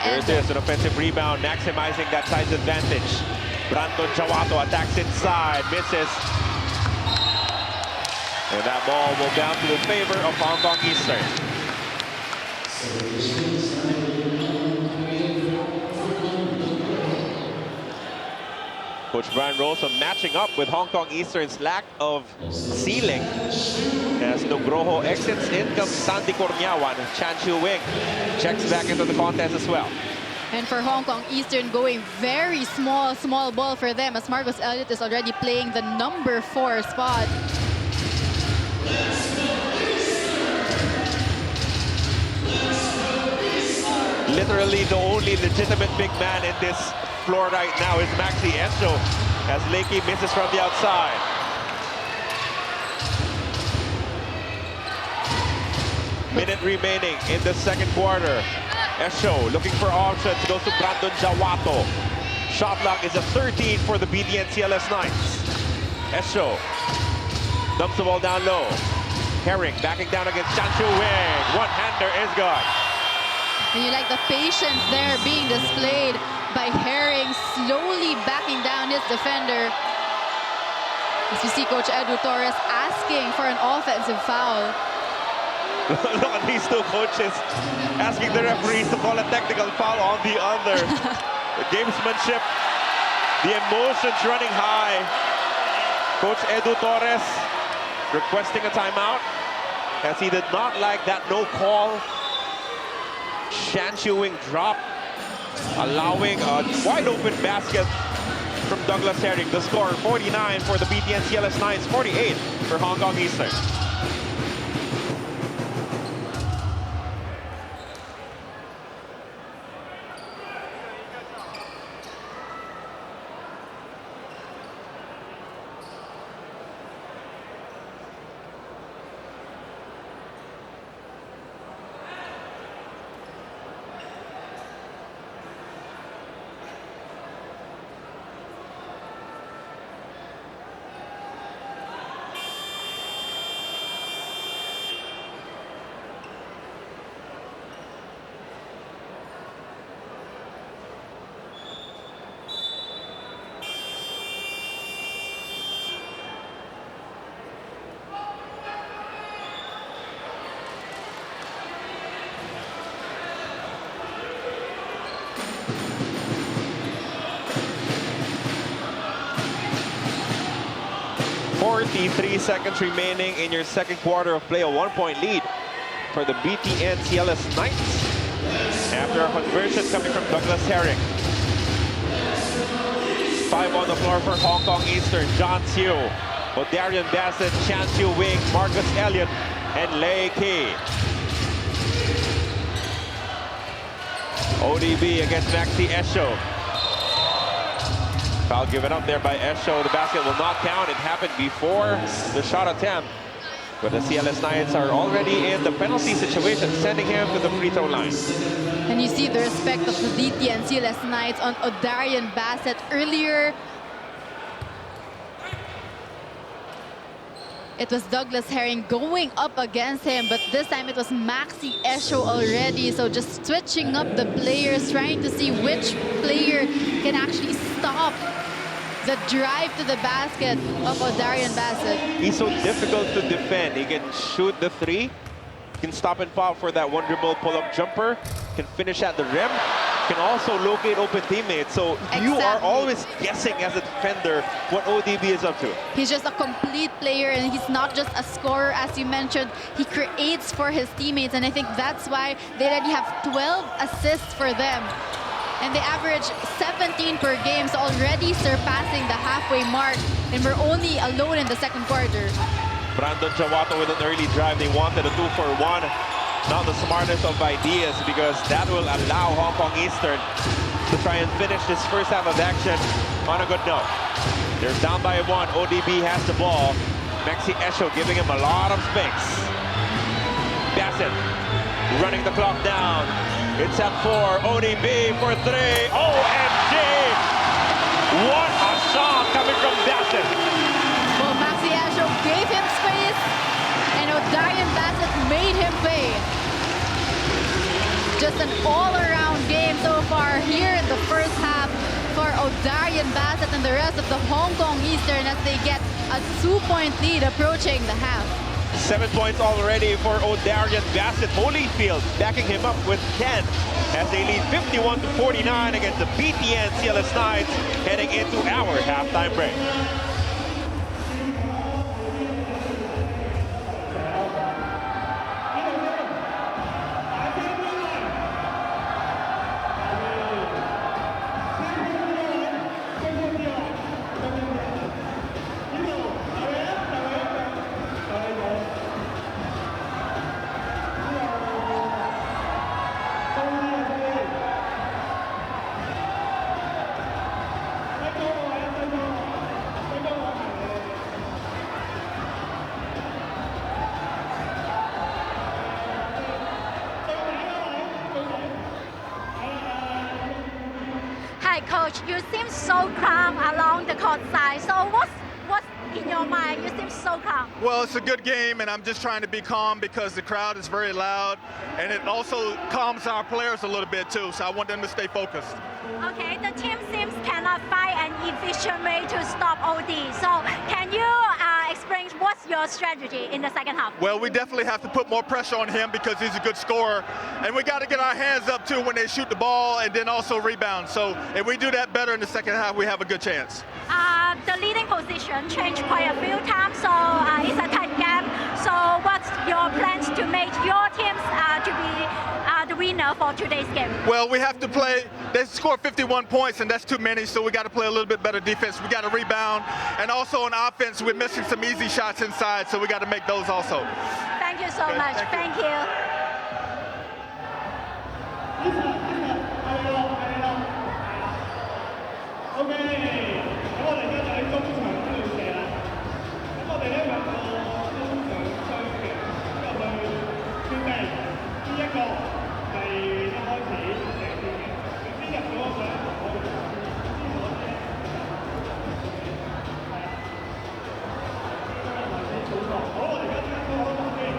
Here it is, an offensive rebound, maximizing that size advantage. Brandon Jawato attacks inside, misses. And that ball will bounce to the favor of Hong Kong Eastern. Coach Brian Rosa matching up with Hong Kong Eastern's lack of ceiling. As Nugroho exits, in comes Sandy Corniawan. Chan Chiu Wing checks back into the contest as well. And for Hong Kong Eastern, going very small ball for them, as Marcus Elliott is already playing the number 4 spot. Literally the only legitimate big man in this floor right now is Maxi Esho, as Lakey misses from the outside. Minute remaining in the 2nd quarter. Esho looking for options, goes to Brandon Jawato. Shot clock is a 13 for the BTN CLS Knights. Esho dumps the ball down low. Herring backing down against Chanshu Wing. One-hander is gone. And you like the patience there being displayed by Herring, slowly backing down his defender. As you see Coach Edu Torres asking for an offensive foul. Look at these 2 coaches asking the referees to call a technical foul on the other. The gamesmanship, the emotions running high. Coach Edu Torres requesting a timeout as he did not like that no call. Chan Chiu Wing drop, allowing a wide open basket from Douglas Herring. The score 49 for the BTN CLS Knights, 48 for Hong Kong Eastern. .3 seconds remaining in your 2nd quarter of play. A 1-point lead for the BTN CLS Knights after a conversion coming from Douglas Herring. 5 on the floor for Hong Kong Eastern. John Siu, O'Darian Bassett, Chan Chiu Wing, Marcus Elliott, and Lei Key. ODB against Maxi Esho. Foul given up there by Esho. The basket will not count. It happened before the shot attempt. But the CLS Knights are already in the penalty situation, sending him to the free throw line. And you see the respect of the BTN CLS Knights on O'Darian Bassett earlier. It was Douglas Herring going up against him, but this time it was Maxi Esho already. So just switching up the players, trying to see which player can actually stop the drive to the basket of O'Darian Bassett. He's so difficult to defend. He can shoot the 3, can stop and pop for that one dribble pull-up jumper, can finish at the rim, can also locate open teammates. So you are always guessing as a defender what ODB is up to. He's just a complete player, and he's not just a scorer, as you mentioned. He creates for his teammates, and I think that's why they already have 12 assists for them. And they average 17 per game, so already surpassing the halfway mark. And we're only alone in the 2nd quarter. Brandon Jawato with an early drive. They wanted a 2-for-1. Not the smartest of ideas because that will allow Hong Kong Eastern to try and finish this first half of action on a good note. They're down by 1. ODB has the ball. Maxi Esho giving him a lot of space. Bassett running the clock down. It's at 4. ODB for 3. OMG! What a shot coming from Bassett. Well, Maxi Asho gave him space, and O'Darian Bassett made him pay. Just an all-around game so far here in the first half for O'Darian Bassett and the rest of the Hong Kong Eastern as they get a 2-point lead approaching the half. 7 points already for O'Darian Bassett. Holyfield backing him up with 10 as they lead 51-49 against the BTN CLS Knights heading into our halftime break. Hi, Coach. You seem so calm along the court side. So what's in your mind? You seem so calm. Well, it's a good game, and I'm just trying to be calm because the crowd is very loud, and it also calms our players a little bit too. So I want them to stay focused. Okay, the team seems cannot find an efficient way to stop OD. So can you explain what's your strategy in the second half? Well, we definitely have to put more pressure on him because he's a good scorer, and we got to get our hands up too when they shoot the ball and then also rebound. So if we do that better in the second half, we have a good chance. The leading position changed quite a few times, so it's a tight game. So what's your plans to make your teams to be the winner for today's game? Well, we have to play. They scored 51 points, and that's too many, so we got to play a little bit better defense. We got to rebound, and also on offense, we're missing some easy shots inside, so we got to make those also. Thank you so Okay, much. thank you. Thank you. 咁我哋而家就喺中場嗰度射啦。咁我哋咧有個中場雙嘅入去決定邊一個係一開始射先嘅，咁邊入咗個上我哋先攞先。係啊，今日還是操作。好，我哋而家即刻開波先。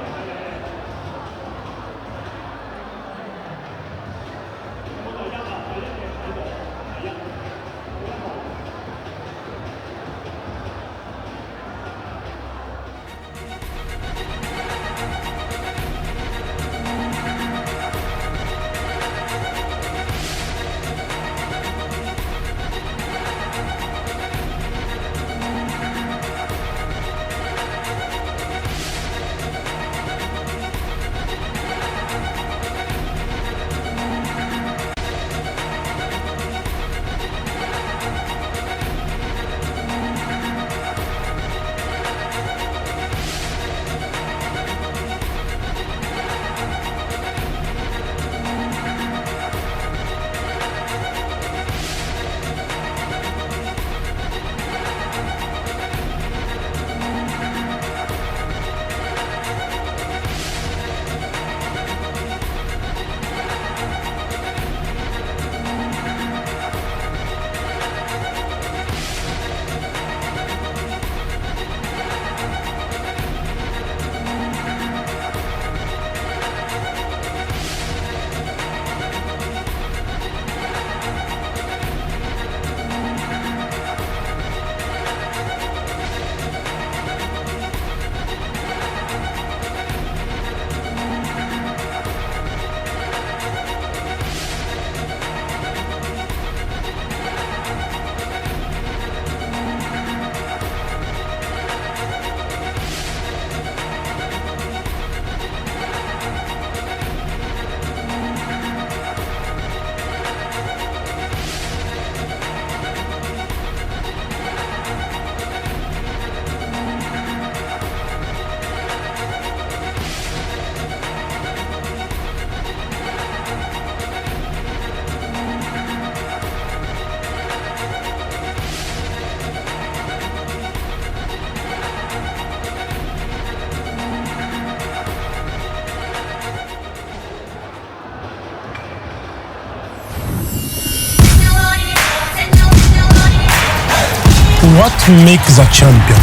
what makes a champion?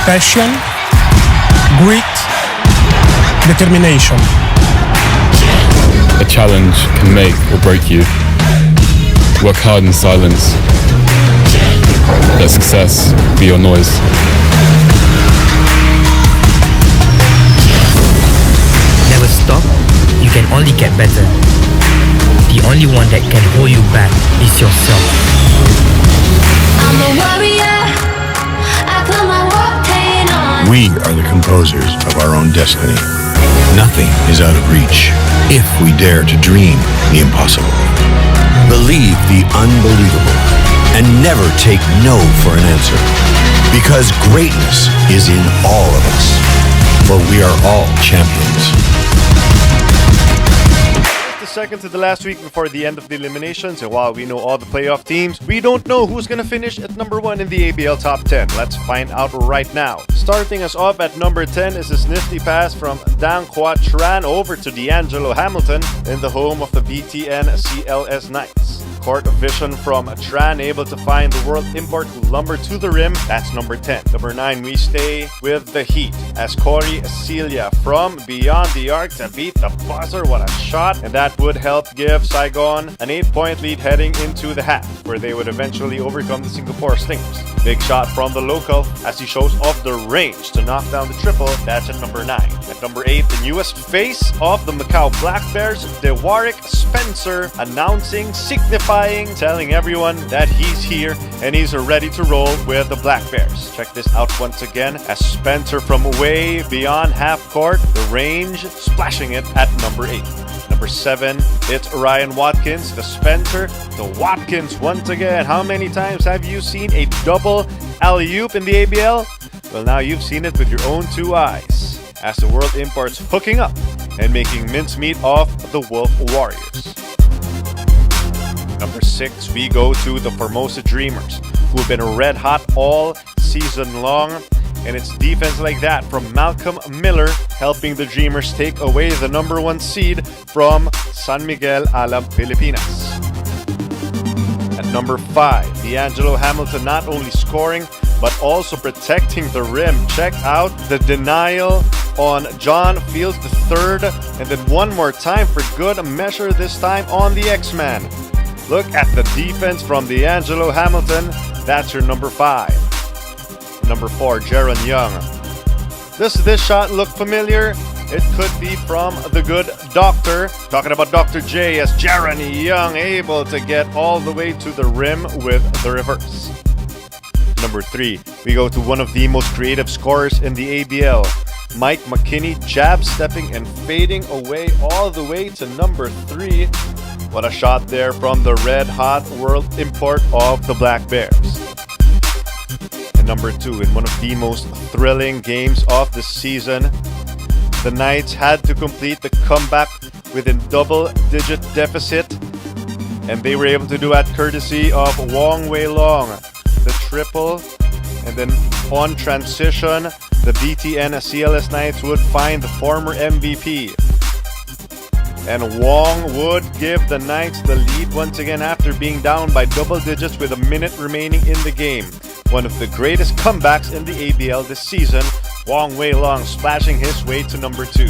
Passion, grit, determination. A challenge can make or break you. Work hard in silence. Let success be your noise. Never stop, you can only get better. The only one that can hold you back is yourself. I'm a warrior. I put my war paint on. We are the composers of our own destiny. Nothing is out of reach if we dare to dream the impossible. Believe the unbelievable and never take no for an answer. Because greatness is in all of us. For we are all champions. Second to the last week before the end of the eliminations, and while we know all the playoff teams, we don't know who's gonna finish at number 1 in the ABL top 10. Let's find out right now. Starting us off at number 10 is this nifty pass from Dang Quat Tran over to D'Angelo Hamilton in the home of the BTN CLS Knights. Court vision from Tran, able to find the world import who lumbered to the rim. That's number 10. Number 9, we stay with the Heat as Corey Celia from beyond the arc to beat the buzzer. What a shot! And that would help give Saigon an 8-point lead heading into the half, where they would eventually overcome the Singapore Stingers. Big shot from the local as he shows off the range to knock down the triple. That's at number 9. At number 8, the newest face of the Macau Black Bears, DeWarrick Spencer, announcing, signifying, telling everyone that he's here and he's ready to roll with the Black Bears. Check this out once again as Spencer from way beyond half court, the range, splashing it at number 8. Number 7, it's Ryan Watkins, the Spencer, the Watkins once again. How many times have you seen a double alley-oop in the ABL? Well, now you've seen it with your own 2 eyes as the world imports hooking up and making mincemeat of the Wolf Warriors. Number 6, we go to the Formosa Dreamers, who have been red hot all season long. And it's defense like that from Malcolm Miller helping the Dreamers take away the number 1 seed from San Miguel Alam, Pilipinas. At number 5, D'Angelo Hamilton not only scoring but also protecting the rim. Check out the denial on John Fields III, and then one more time for good measure, this time on the X-Man. Look at the defense from D'Angelo Hamilton. That's your number 5. Number 4, Jaron Young. Does this shot look familiar? It could be from the good doctor. Talking about Dr. J, as Jaron Young able to get all the way to the rim with the reverse. Number 3, we go to one of the most creative scorers in the ABL. Mike McKinney jab stepping and fading away all the way to number 3. What a shot there from the red hot world import of the Black Bears. And number 2, in one of the most thrilling games of the season, the Knights had to complete the comeback within double-digit deficit, and they were able to do that courtesy of Wong Wei Long, the triple, and then on transition, the BTN CLS Knights would find the former MVP. And Wong would give the Knights the lead once again after being down by double digits with a minute remaining in the game. One of the greatest comebacks in the ABL this season, Wong Wei Long splashing his way to number 2.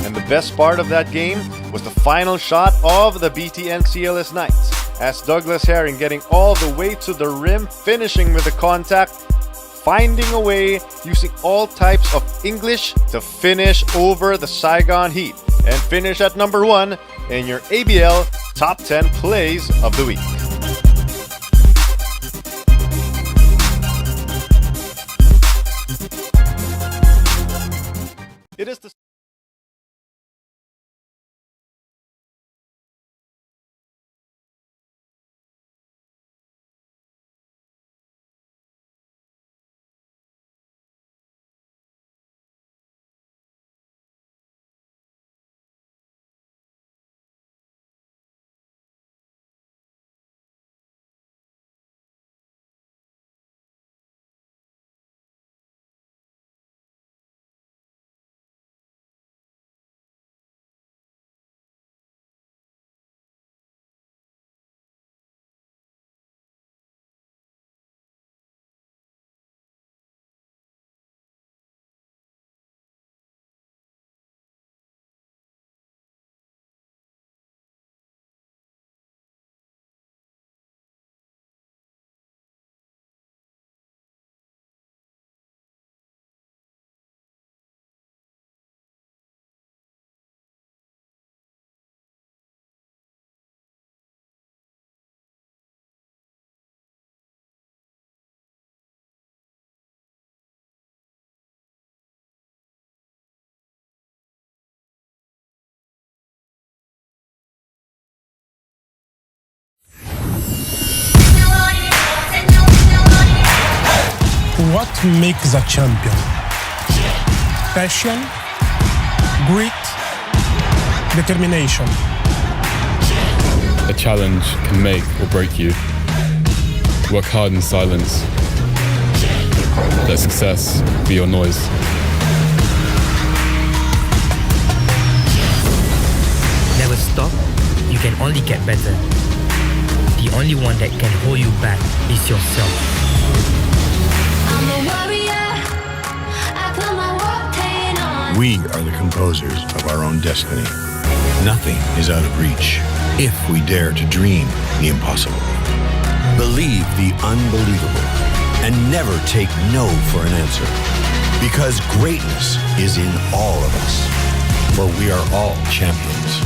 And the best part of that game was the final shot of the BTN CLS Knights, as Douglas Herring getting all the way to the rim, finishing with the contact, finding a way using all types of English to finish over the Saigon Heat and finish at number 1 in your ABL Top 10 Plays of the Week. It is the What makes a champion? Passion, grit, determination. A challenge can make or break you. Work hard in silence. Let success be your noise. Never stop, you can only get better. The only one that can hold you back is yourself. I'm a warrior. I put my war paint on. We are the composers of our own destiny. Nothing is out of reach if we dare to dream the impossible. Believe the unbelievable and never take no for an answer. Because greatness is in all of us. For we are all champions.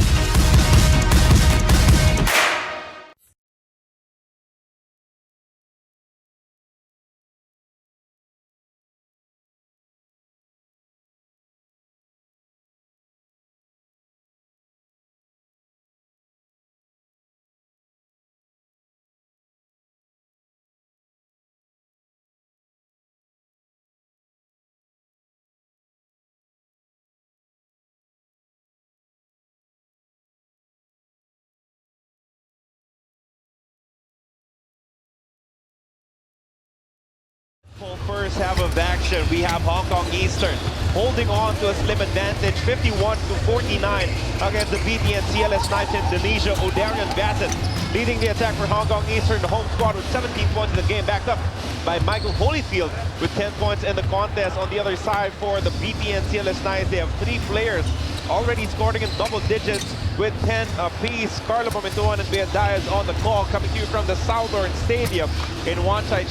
First half of action, we have Hong Kong Eastern holding on to a slim advantage, 51-49 against the BTN CLS Knights Indonesia. O'Darian Bassett leading the attack for Hong Kong Eastern, the home squad with 17 points in the game, backed up by Michael Holyfield with 10 points in the contest. On the other side for the BTN CLS Knights, they have 3 players already scoring in double digits with 10 apiece. Carlo Pamintuan and Bea Diaz on the call, coming to you from the Southorn Stadium in Wan Chai,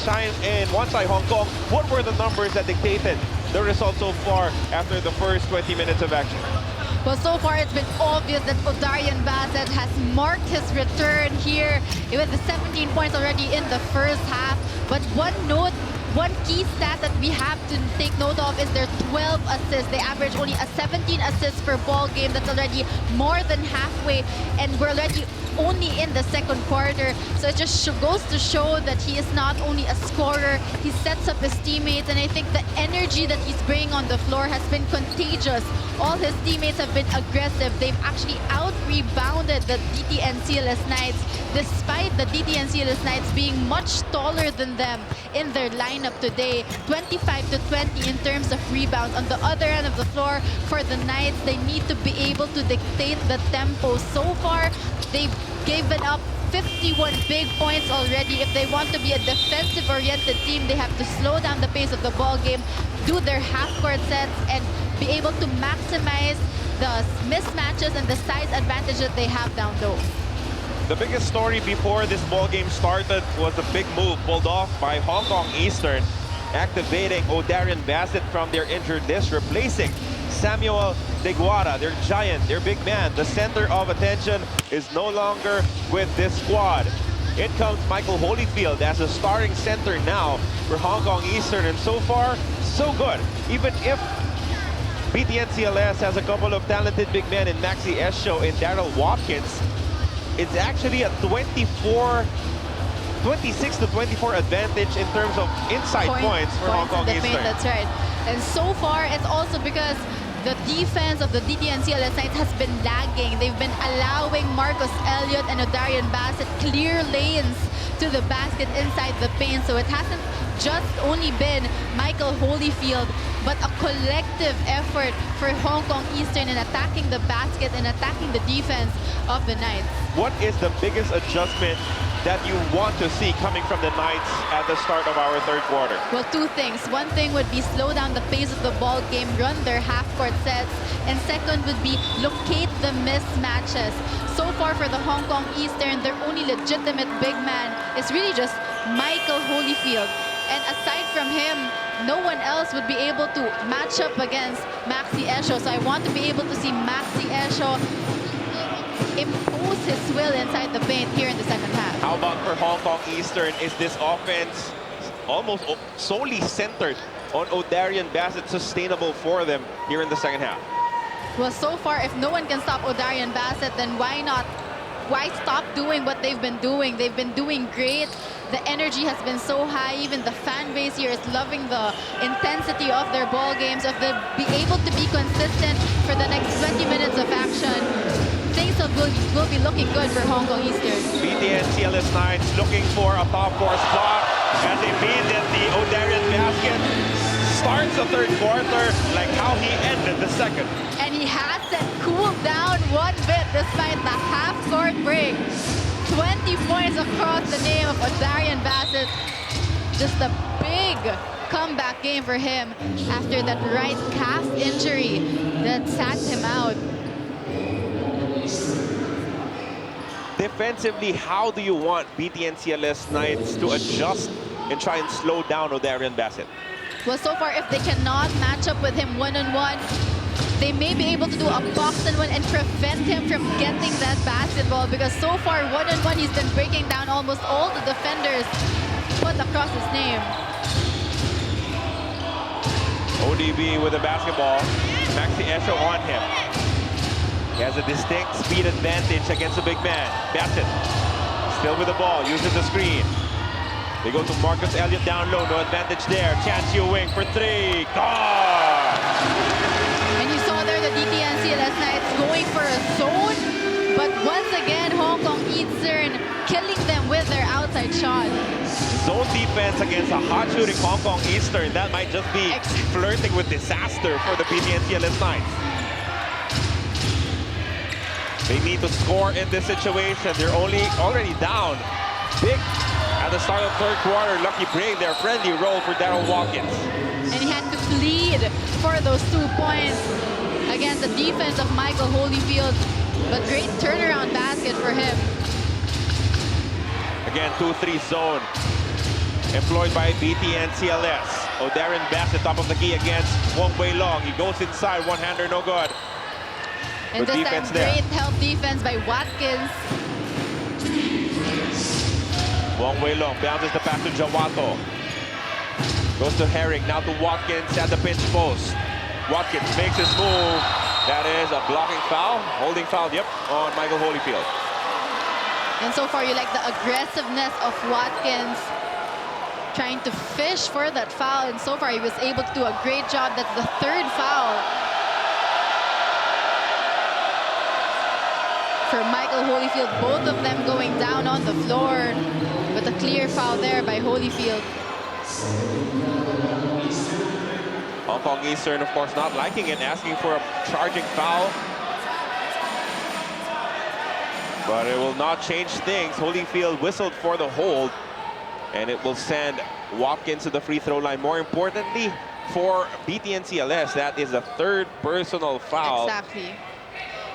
Hong Kong. What were the numbers that dictated the result so far after the first 20 minutes of action? Well, so far it's been obvious that O'Darian Bassett has marked his return here with the 17 points already in the first half. But one key stat that we have to take note of is their 12 assists. They average only a 17 assists per ball game. That's already more than halfway, and we're already only in the second quarter. So it just goes to show that he is not only a scorer, he sets up his teammates, and I think the energy that he's bringing on the floor has been contagious. All his teammates have been aggressive. They've actually out-rebounded the BTN CLS Knights, despite the BTN CLS Knights being much taller than them in their lineup today. 25-20 in terms of rebounds. On the other end of the floor, for the Knights, they need to be able to dictate the tempo. So far, they've given up 51 big points already. If they want to be a defensive-oriented team, they have to slow down the pace of the ball game, do their half-court sets, and be able to maximize the mismatches and the size advantage that they have down low. The biggest story before this ball game started was the big move pulled off by Hong Kong Eastern, activating O'Darian Bassett from their injured list, replacing Samuel Deguara, their giant, their big man. The center of attention is no longer with this squad. In comes Michael Holyfield as a starting center now for Hong Kong Eastern, and so far, so good. Even if BTN CLS has a couple of talented big men in Maxi Esho and Daryl Watkins, it's actually a 26-24 advantage in terms of inside points for Hong Kong Eastern. That's right. And so far, it's also because the defense of the BTN CLS Knights has been lagging. They've been allowing Marcus Elliott and O'Darian Bassett clear lanes to the basket inside the paint. So it hasn't just only been Michael Holyfield, but a collective effort for Hong Kong Eastern in attacking the basket and attacking the defense of the Knights. What is the biggest adjustment that you want to see coming from the Knights at the start of our third quarter? Well, 2 things. One thing would be slow down the pace of the ball game, run their half-court sets, and second would be locate the mismatches. So far for the Hong Kong Eastern, their only legitimate big man is really just Michael Holyfield. And aside from him, no one else would be able to match up against Maxi Esho. So I want to be able to see Maxi Esho impose his will inside the paint here in the second half. How about for Hong Kong Eastern? Is this offense almost solely centered on O'Darian Bassett sustainable for them here in the second half? Well, so far, if no one can stop O'Darian Bassett, then why not why stop doing what they've been doing? They've been doing great. The energy has been so high. Even the fan base here is loving the intensity of their ball games. If they be able to be consistent for the next 20 minutes of action, things will be looking good for Hong Kong Eastern. BTN CLS Knights looking for a top 4 spot as they beat the O'Darian basket. Starts the third quarter like how he ended the second. And he hasn't cooled down one bit despite the half-court break. 20 points across the name of O'Darian Bassett. Just a big comeback game for him after that right calf injury that sat him out. Defensively, how do you want BTN CLS Knights to adjust and try and slow down O'Darian Bassett? Well, so far, if they cannot match up with him one-on-one, they may be able to do a box-and-one and prevent him from getting that basketball, because so far, one-on-one, he's been breaking down almost all the defenders put across his name. ODB with the basketball. Maxi Esho on him. He has a distinct speed advantage against the big man. Bassett still with the ball, uses the screen. They go to Marcus Elliott down low, no advantage there. Chance Yu Wing for 3, gone! And you saw there the BTN CLS Knights going for a zone, but once again, Hong Kong Eastern killing them with their outside shot. Zone defense against a hot shooting Hong Kong Eastern. That might just be flirting with disaster for the BTN CLS Knights. They need to score in this situation. They're already down big at the start of the third quarter. Lucky break there, friendly roll for Daryl Watkins. And he had to plead for those 2 points against the defense of Michael Holyfield. But great turnaround basket for him. Again, 2-3 zone employed by BTN CLS. O'Darian Bassett top of the key against Wong Wei Long. He goes inside, one-hander, no good. And Good this defense time, there. great help defense by Watkins. Wong Wei Long bounces the pass to Jawato. Goes to Herring, now to Watkins at the pinch post. Watkins makes his move. That is a blocking foul, holding foul, yep, on Michael Holyfield. And so far, you like the aggressiveness of Watkins trying to fish for that foul. And so far, he was able to do a great job. That's the third foul for Michael Holyfield. Both of them going down on the floor. But a clear foul there by Holyfield. Hong Kong Eastern, of course, not liking it, asking for a charging foul. But it will not change things. Holyfield whistled for the hold, and it will send Watkins to the free throw line. More importantly, for BTN CLS, that is the third personal foul Exactly.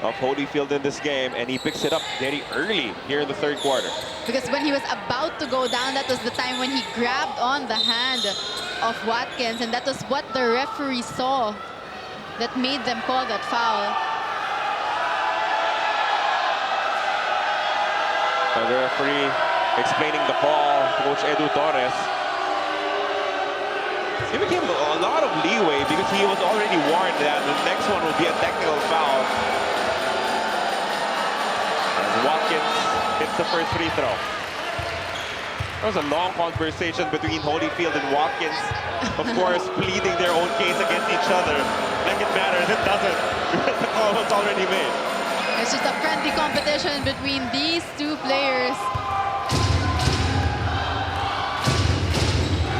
of Holyfield in this game, and he picks it up very early here in the third quarter. Because when he was about to go down, that was the time when he grabbed on the hand of Watkins, and that was what the referee saw that made them call that foul. And the referee explaining the call, Coach Edu Torres. He became a lot of leeway because he was already warned that the next one would be a technical foul. As Watkins hits the first free throw. There was a long conversation between Holyfield and Watkins, of course, pleading their own case against each other. Like it matters, it doesn't. The call was already made. It's just a friendly competition between these two players.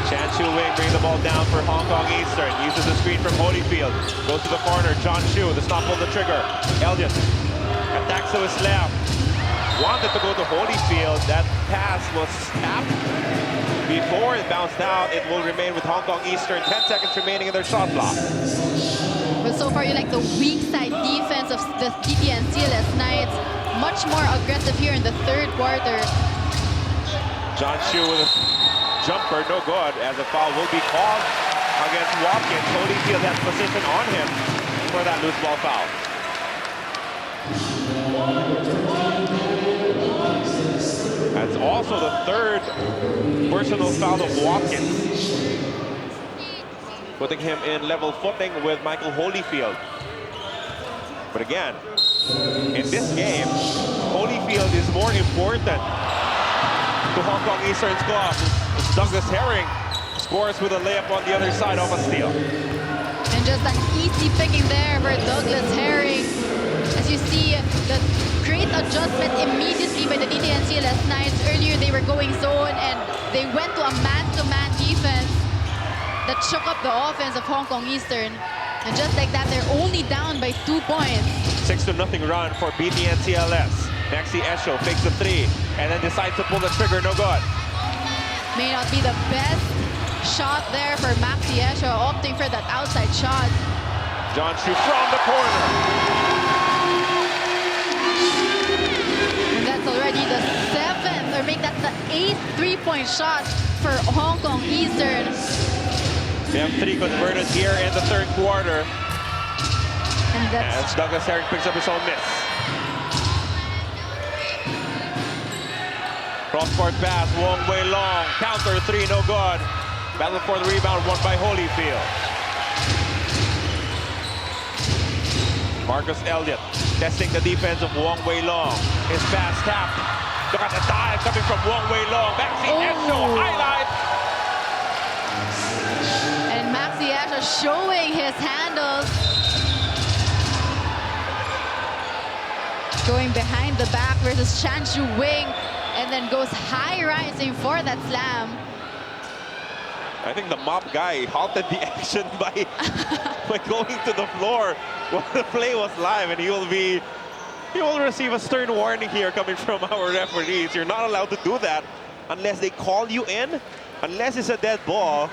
Chan Chu Wing brings the ball down for Hong Kong Eastern. Uses the screen from Holyfield. Goes to the corner. John Chu does not pull the trigger. Elliott attacks to his left. Wanted to go to Holyfield. That pass was tapped before it bounced out. It will remain with Hong Kong Eastern. 10 seconds remaining in their shot clock. But so far, you like the weak side defense of the BTN CLS Knights. Much more aggressive here in the third quarter. John Chu with a jumper, no good, as a foul will be called against Watkins. Holyfield has position on him for that loose ball foul. That's also the third personal foul of Watkins, putting him in level footing with Michael Holyfield. But again, in this game, Holyfield field is more important to Hong Kong Eastern's club. It's Douglas Herring scores with a layup on the other side of a steal. And just an easy picking there for Douglas Herring. As you see, the great adjustment immediately by the BTN CLS Knights. Earlier they were going zone and they went to a man-to-man defense that shook up the offense of Hong Kong Eastern. And just like that, they're only down by 2 points. 6-0 run for BTN CLS. Maxi Esho fakes the three and then decides to pull the trigger, no good. May not be the best shot there for Maxi Esho, opting for that outside shot. John Shu from the corner. And that's already the 7th, or make that the 8th three-point shot for Hong Kong Eastern. They have 3 converted here in the third quarter. And that's as Douglas Herring picks up his own miss. Cross-court pass, Wong Wei Long. Counter 3, no good. Battle for the rebound, won by Holyfield. Marcus Elliott testing the defense of Wong Wei Long. His pass tapped. Look at the dive coming from Wong Wei Long. Maxi Esho highlight. And Maxi Esho showing his handles. Going behind the back versus Chanshu Wing. And then goes high rising for that slam. I think the mob guy halted the action by going to the floor while the play was live, and he will receive a stern warning here coming from our referees. You're not allowed to do that unless they call you in, unless it's a dead ball.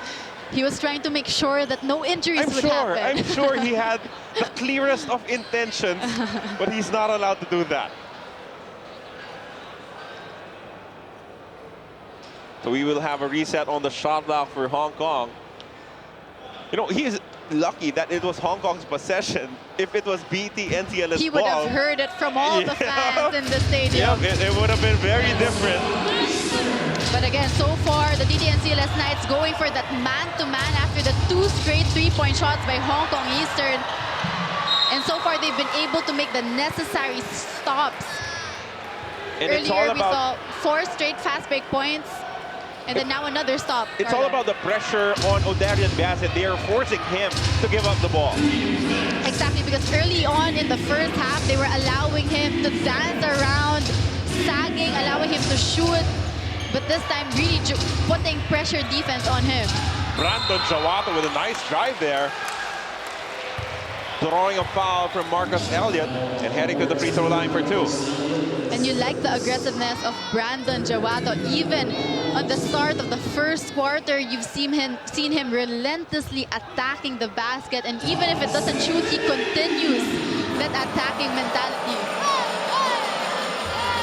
He was trying to make sure that no injuries would happen. I'm sure he had the clearest of intentions, but he's not allowed to do that. So we will have a reset on the shot clock for Hong Kong. You know, he's lucky that it was Hong Kong's possession. If it was BTN CLS he would ball, have heard it from all the fans in the stadium. Yeah, it would have been very different. But again, so far, the BTN CLS Knights going for that man-to-man after the 2 straight three-point shots by Hong Kong Eastern. And so far, they've been able to make the necessary stops. And Earlier, it's all we saw about 4 straight fast break points. And then now another stop. It's all about the pressure on O'Darian Bassett. They are forcing him to give up the ball. Exactly, because early on in the first half, they were allowing him to dance around, sagging, allowing him to shoot. But this time, really putting pressure defense on him. Brandon Jawato with a nice drive there. Drawing a foul from Marcus Elliott and heading to the free throw line for 2. And you like the aggressiveness of Brandon Jawato. Even on the start of the first quarter, you've seen him relentlessly attacking the basket. And even if it doesn't shoot, he continues that attacking mentality.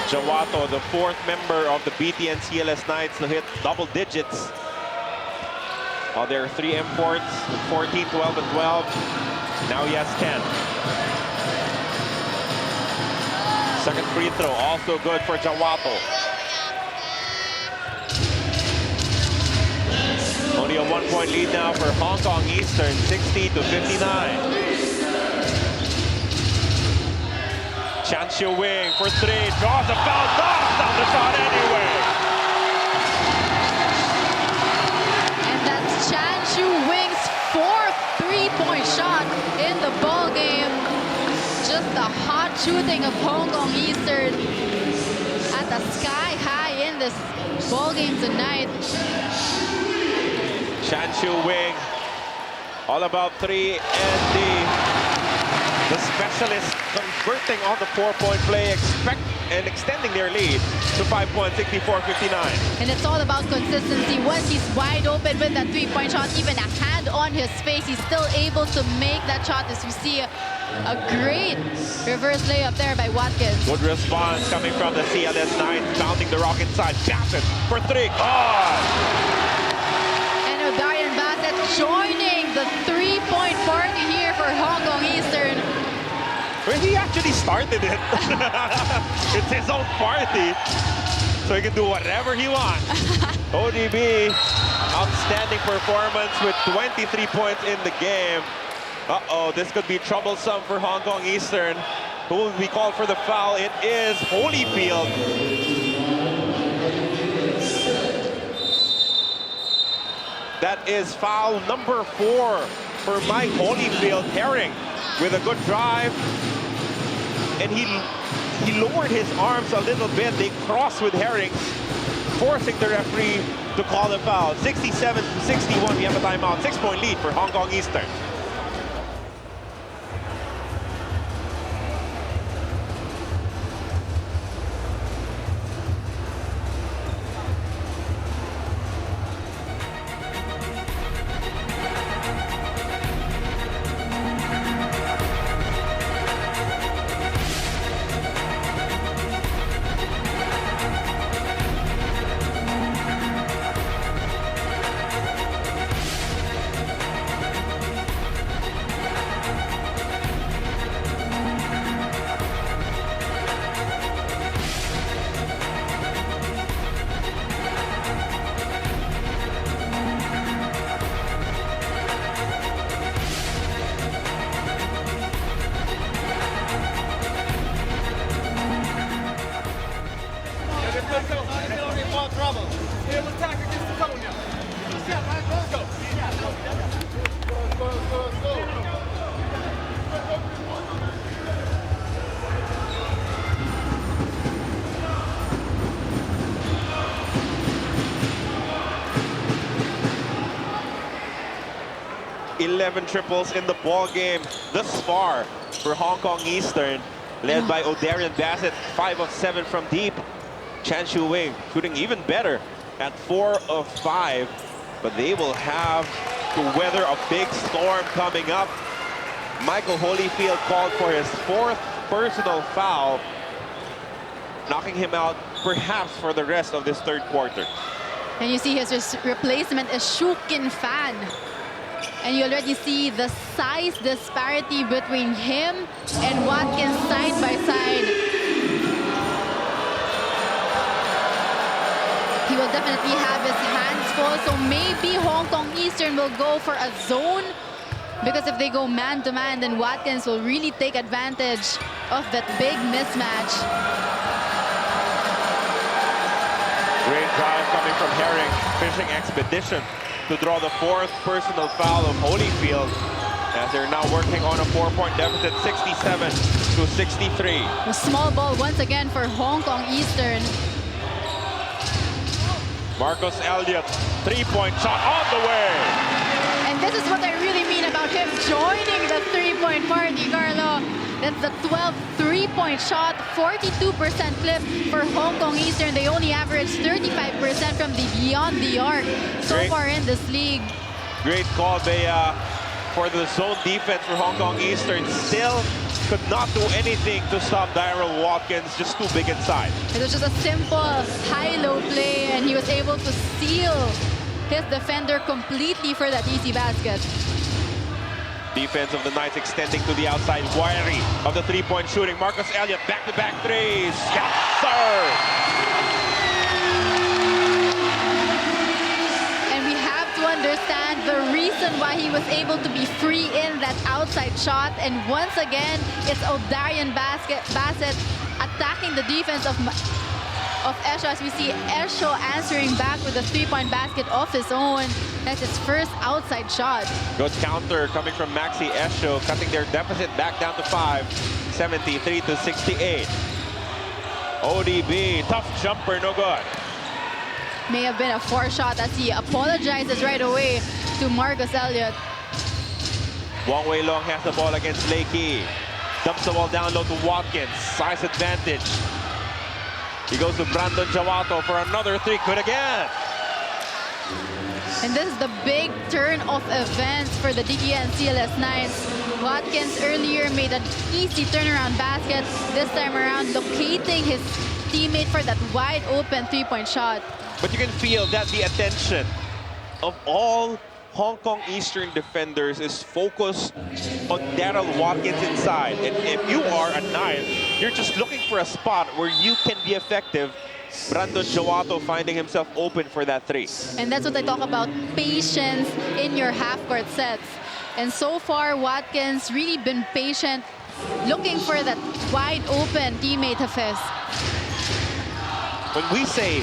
Jawato, the 4th member of the BTN CLS Knights to hit double digits. There are 3 imports, 14, 12, and 12. Now he has 10. Second free throw, also good for Jawato. Only a 1-point lead now for Hong Kong Eastern, 60-59. Chanshu Wing for 3, draws a foul, knocks down the shot anyway. And that's Chanshu Wing's 4th three-point shot in the ball game. Just the hot shooting of Hong Kong Eastern at the sky high in this ball game tonight. Chanshu Wing, all about 3, and the specialists converting on the 4-point play, and extending their lead to 5 points, 64-59. And it's all about consistency. Once he's wide open with that 3-point shot, even a hand on his face, he's still able to make that shot. As you see, a great reverse layup there by Watkins. Good response coming from the CLS Knights, bounding the rock inside. Bassett for 3, good! And O'Darian Bassett joining the 3-point party here for Hong Kong Eastern. Well, he actually started it. It's his own party, so he can do whatever he wants. ODB, outstanding performance with 23 points in the game. Uh-oh, this could be troublesome for Hong Kong Eastern. who will be called for the foul. It is Holyfield. That is foul number 4 for Mike Holyfield. Herring with a good drive. And he lowered his arms a little bit. They crossed with Herring, forcing the referee to call the foul. 67-61, we have a timeout. 6-point lead for Hong Kong Eastern. Triples in the ball game thus far for Hong Kong Eastern, led by O'Darian Bassett, 5 of 7 from deep. Chan Shu Wing shooting even better at 4 of 5, but they will have to weather a big storm coming up. Michael Holyfield called for his 4th personal foul, knocking him out perhaps for the rest of this 3rd quarter. And you see his replacement is Shu Kin Fan. And you already see the size disparity between him and Watkins side by side. He will definitely have his hands full, so maybe Hong Kong Eastern will go for a zone, because if they go man-to-man, then Watkins will really take advantage of that big mismatch. Great drive coming from Herring, finishing expedition to draw the 4th personal foul of Holyfield, as they're now working on a 4-point deficit, 67-63. A small ball once again for Hong Kong Eastern. Marcus Elliott, 3-point shot on the way. And this is what I really mean about him joining the 3-point party, Carlo. That's the 12th 3-point shot, 42% clip for Hong Kong Eastern. They only average 35% from the beyond the arc so far in this league. Great call for the zone defense for Hong Kong Eastern. Still could not do anything to stop Daryl Watkins, just too big inside. It was just a simple high-low play, and he was able to seal his defender completely for that easy basket. Defense of the Knights extending to the outside. Wiry of the 3-point shooting. Marcus Elliott, back-to-back threes. Yes, sir! And we have to understand the reason why he was able to be free in that outside shot. And once again, it's O'Darian Bassett attacking the defense of Esho, as we see Esho answering back with a 3-point basket of his own. That's his first outside shot. Good counter coming from Maxi Esho, cutting their deficit back down to 5, 73-68. ODB, tough jumper, no good. May have been a 4-shot as he apologizes right away to Marcus Elliott. Wong Wei Long has the ball against Lakey. Dumps the ball down low to Watkins, size advantage. He goes to Brandon Jawato for another 3, good again. And this is the big turn of events for the BTN CLS Knights. Watkins earlier made an easy turnaround basket. This time around, locating his teammate for that wide open 3-point shot. But you can feel that the attention of all Hong Kong Eastern defenders is focused on Daryl Watkins inside. And if you are a Knight, you're just looking for a spot where you can be effective. Brandon Jawato finding himself open for that 3. And that's what I talk about, patience in your half-court sets. And so far, Watkins really been patient looking for that wide open teammate of his. When we say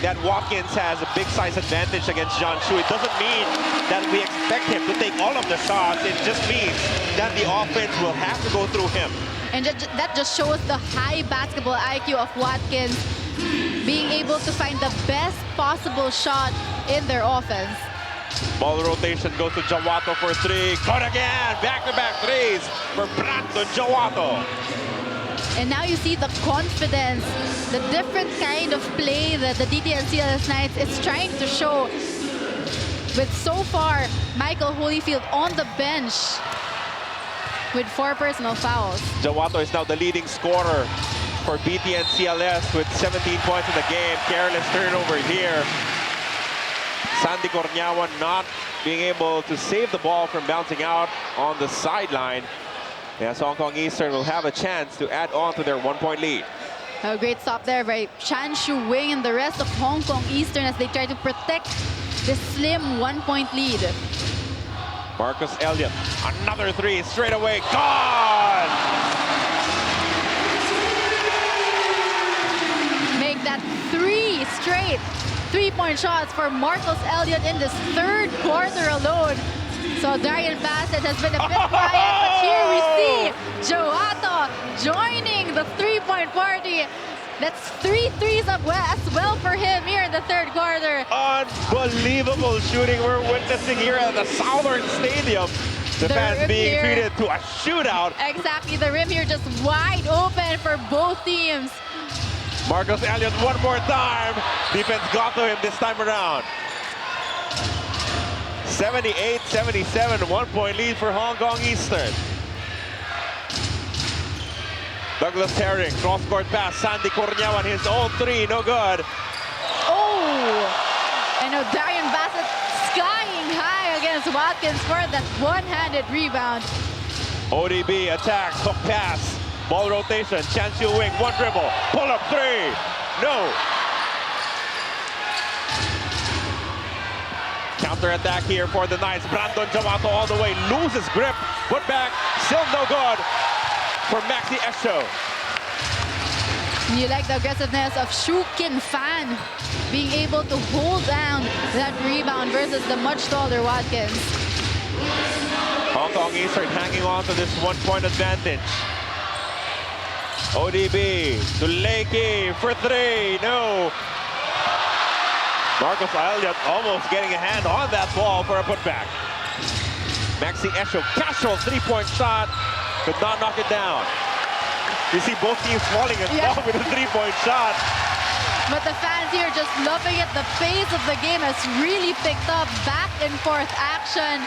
that Watkins has a big size advantage against John Chu, it doesn't mean that we expect him to take all of the shots. It just means that the offense will have to go through him. And that just shows the high basketball IQ of Watkins, being able to find the best possible shot in their offense. Ball rotation goes to Jawato for three. Good again. Back-to-back threes for Brandon Jawato. And now you see the confidence, the different kind of play that the BTN CLS Knights is trying to show. With so far, Michael Holyfield on the bench with 4 personal fouls. Jawato is now the leading scorer for BTN CLS with 17 points in the game. Careless turnover here. Sandy Corniawan not being able to save the ball from bouncing out on the sideline. Yes, Hong Kong Eastern will have a chance to add on to their 1-point lead. A great stop there by Chan Shu Wing and the rest of Hong Kong Eastern as they try to protect this slim 1-point lead. Marcus Elliott, another three straight away. Gone! Make that 3 straight 3-point shots for Marcus Elliott in this third quarter alone. So Darian Bassett has been a bit quiet, but here we see Jawato joining the 3-point party. That's 3 threes as well for him here in the third quarter. Unbelievable shooting we're witnessing here at the Southorn Stadium. The fans being treated to a shootout. Exactly, the rim here just wide open for both teams. Marcus Elliott one more time. Defense got to him this time around. 78-77, 1-point lead for Hong Kong Eastern. Douglas Herring, cross-court pass. Sandy Corniawan, his own three, no good. Oh! And now Darian Bassett skying high against Watkins for that one-handed rebound. ODB attacks, hook pass, ball rotation. Chan Siu Wing, one dribble, pull up three, no. Counter-attack here for the Knights. Brandon Jawato all the way, loses grip, put back, still no good for Maxi Esho. You like the aggressiveness of Shu Kin Fan being able to hold down that rebound versus the much taller Watkins. Hong Kong Eastern hanging on to this 1-point advantage. ODB to Lakey for three, no. Marcus Elliott almost getting a hand on that ball for a putback. Maxi Esho, casual 3-point shot, could not knock it down. You see both teams falling in love with a 3-point shot. But the fans here just loving it. The pace of the game has really picked up. Back and forth action.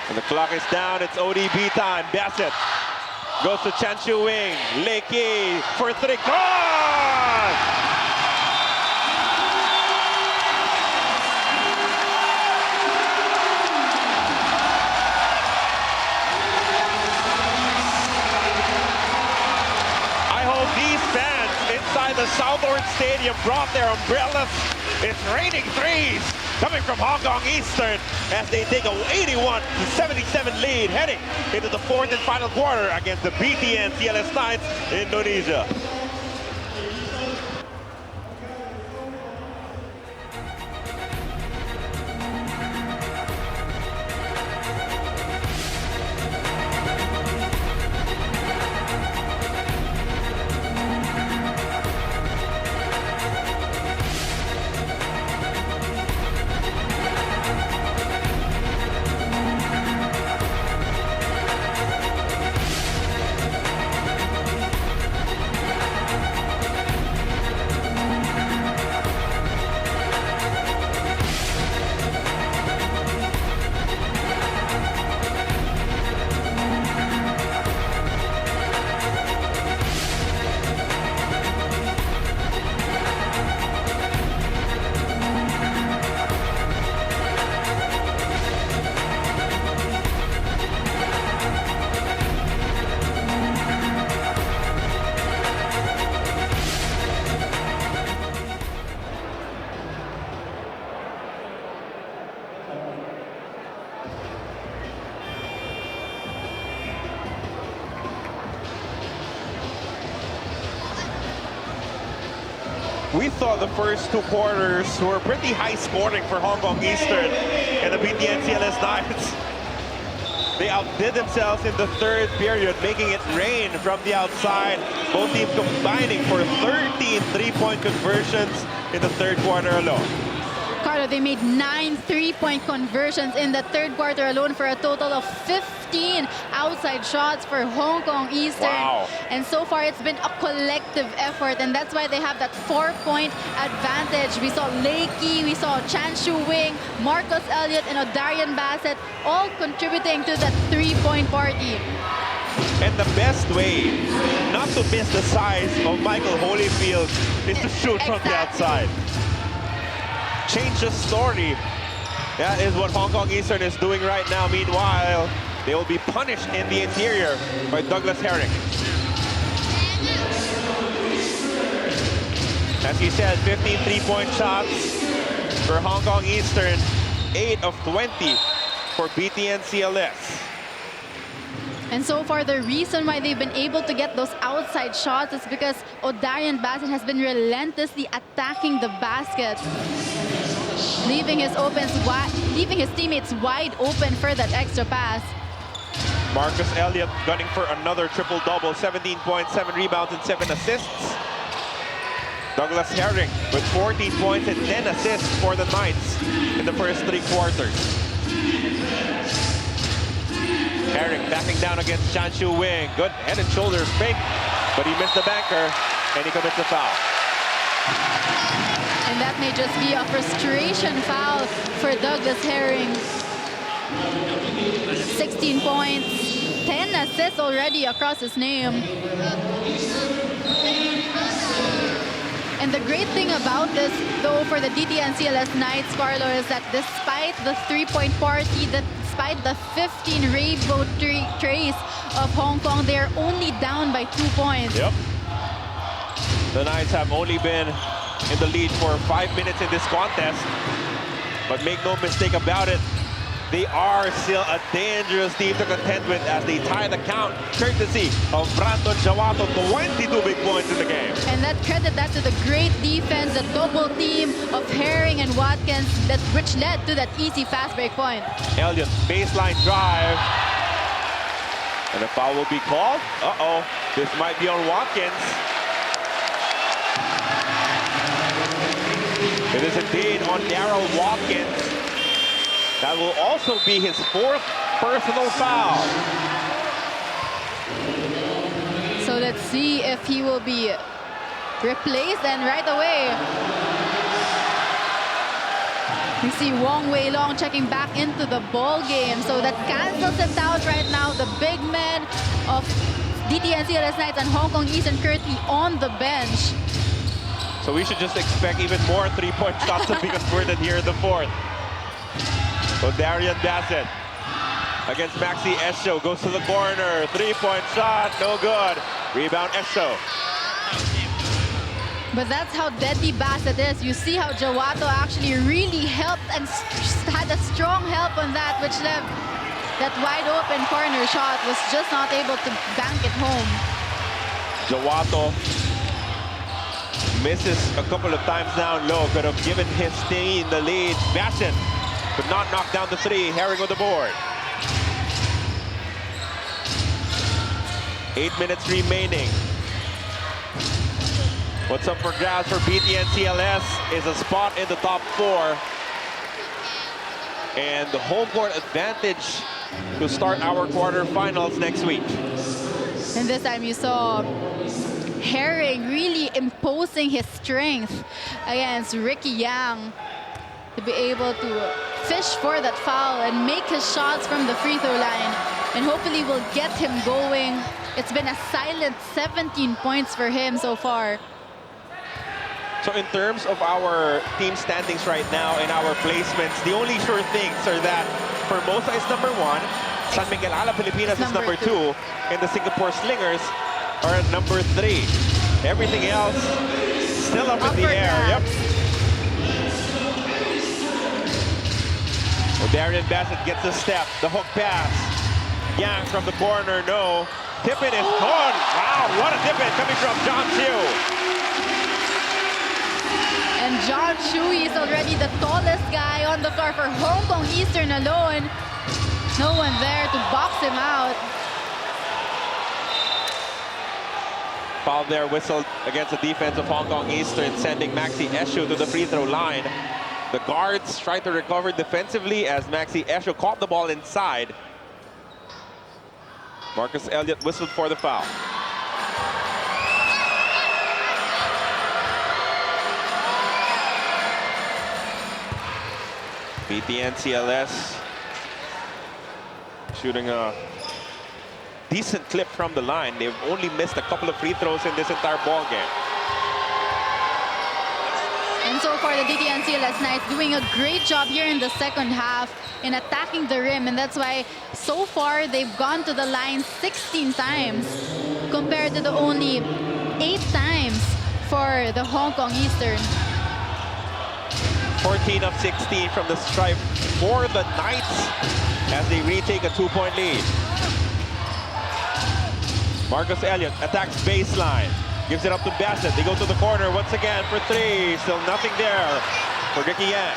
And the clock is down. It's ODB time. Bassett goes to Chan Siu Wing. Lakey for three. Gone! The Southorn Stadium brought their umbrellas. It's raining threes coming from Hong Kong Eastern as they take a 81-77 lead heading into the 4th and final quarter against the BTN CLS Knights, Indonesia. We thought the first two quarters were pretty high scoring for Hong Kong Eastern and the BTN CLS Knights. They outdid themselves in the third period, making it rain from the outside. Both teams combining for 13 three-point conversions in the third quarter alone. Carlo, they made 9 three-point conversions in the third quarter alone for a total of 15 outside shots for Hong Kong Eastern. Wow. And so far, it's been a collective effort, and that's why they have that 4-point advantage. We saw Lakey, we saw Chan Shu Wing, Marcus Elliott, and O'Darian Bassett all contributing to that three-point party. And the best way not to miss the size of Michael Holyfield is to shoot from the outside. Change the story. That is what Hong Kong Eastern is doing right now. Meanwhile, they will be punished in the interior by Douglas Herring. As you said, 15 three-point shots for Hong Kong Eastern, 8 of 20 for BTN CLS. And so far, the reason why they've been able to get those outside shots is because O'Darian Bassett has been relentlessly attacking the basket, leaving his teammates wide open for that extra pass. Marcus Elliott gunning for another triple-double, 17 points, 7 rebounds, and 7 assists. Douglas Herring with 14 points and 10 assists for the Knights in the first 3 quarters. Herring backing down against Chan Shu Wing. Good head and shoulders fake, but he missed the banker and he commits a foul. And that may just be a frustration foul for Douglas Herring. 16 points, 10 assists already across his name. And the great thing about this, though, for the BTN CLS Knights, Carlo, is that despite the three-point party, despite the 15 rainbow trace of Hong Kong, they're only down by 2 points. Yep. The Knights have only been in the lead for 5 minutes in this contest. But make no mistake about it, they are still a dangerous team to contend with as they tie the count, courtesy of Brandon Jawato, 22 big points in the game. And credit that to the great defense, the double team of Herring and Watkins, which led to that easy fast break point. Elliott, baseline drive. And a foul will be called. Uh-oh, this might be on Watkins. It is indeed on Darryl Watkins. That will also be his 4th personal foul. So let's see if he will be replaced, and right away we see Wong Wei Long checking back into the ball game. So that cancels it out right now. The big men of BTN CLS Knights and Hong Kong Eastern currently on the bench. So we should just expect even more three-point shots to be converted here in the 4th. O'Darian Bassett against Maxi Esho, goes to the corner, 3-point shot, no good. Rebound Esho. But that's how deadly Bassett is. You see how Jawato actually really helped and had a strong help on that, which left that wide open corner shot, was just not able to bank it home. Jawato misses a couple of times down low, could have given his team the lead. Bassett could not knock down the 3. Herring on the board. 8 minutes remaining. What's up for grabs for BTN CLS is a spot in the top 4. And the home court advantage to start our quarterfinals next week. And this time you saw Herring really imposing his strength against Ricky Yang to be able to fish for that foul and make his shots from the free throw line, and hopefully will get him going. It's been a silent 17 points for him so far. So in terms of our team standings right now and our placements, the only sure things are that Formosa is number 1, San Miguel Ala Pilipinas is number 2, and the Singapore Slingers are at number 3. Everything else still up in the air. Yep. O'Darian Bassett gets a step, the hook pass. Yang from the corner, no. Tip-in is gone. Wow, what a tip-in coming from John Chiu. And John Shui is already the tallest guy on the floor for Hong Kong Eastern alone. No one there to box him out. Foul there whistled against the defense of Hong Kong Eastern, sending Maxi Esho to the free throw line. The guards tried to recover defensively as Maxi Esho caught the ball inside. Marcus Elliott whistled for the foul. BTN CLS shooting a decent clip from the line. They've only missed a couple of free throws in this entire ball game. And so far, the BTN CLS Knights doing a great job here in the second half in attacking the rim. And that's why, so far, they've gone to the line 16 times compared to the only 8 times for the Hong Kong Eastern. 14 of 16 from the stripe for the Knights as they retake a 2-point lead. Marcus Elliott attacks baseline, gives it up to Bassett. They go to the corner once again for 3. Still nothing there for Ricky Yang.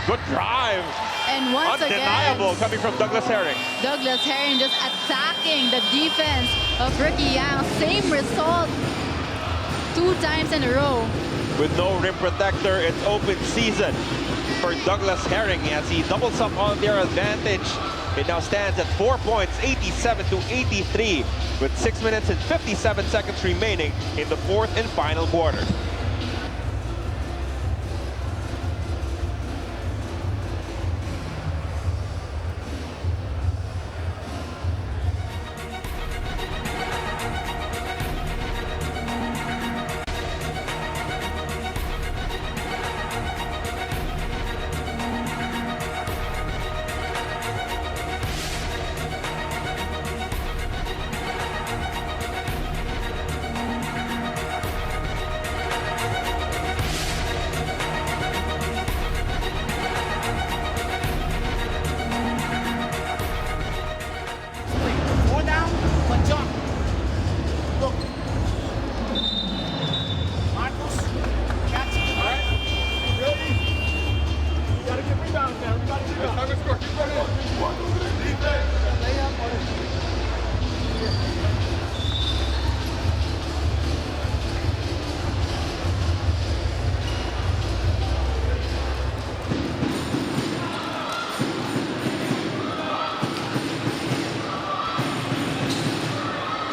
Good drive. And once undeniable again, coming from Douglas Herring. Douglas Herring just attacking the defense of Ricky Yang. Same result 2 times in a row. With no rim protector, it's open season for Douglas Herring as he doubles up on their advantage. It now stands at 4 points, 87-83, with 6 minutes and 57 seconds remaining in the 4th and final quarter.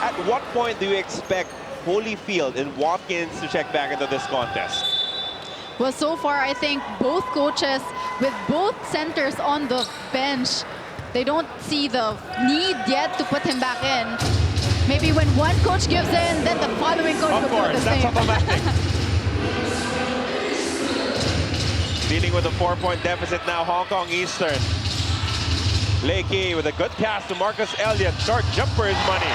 At what point do you expect Holyfield and Watkins to check back into this contest? Well, so far, I think both coaches, with both centers on the bench, they don't see the need yet to put him back in. Maybe when one coach gives in, then the following coach will do the same. Of course, that's automatic. Dealing with a 4-point deficit now, Hong Kong Eastern. Lakey with a good pass to Marcus Elliott. Short jumper is money.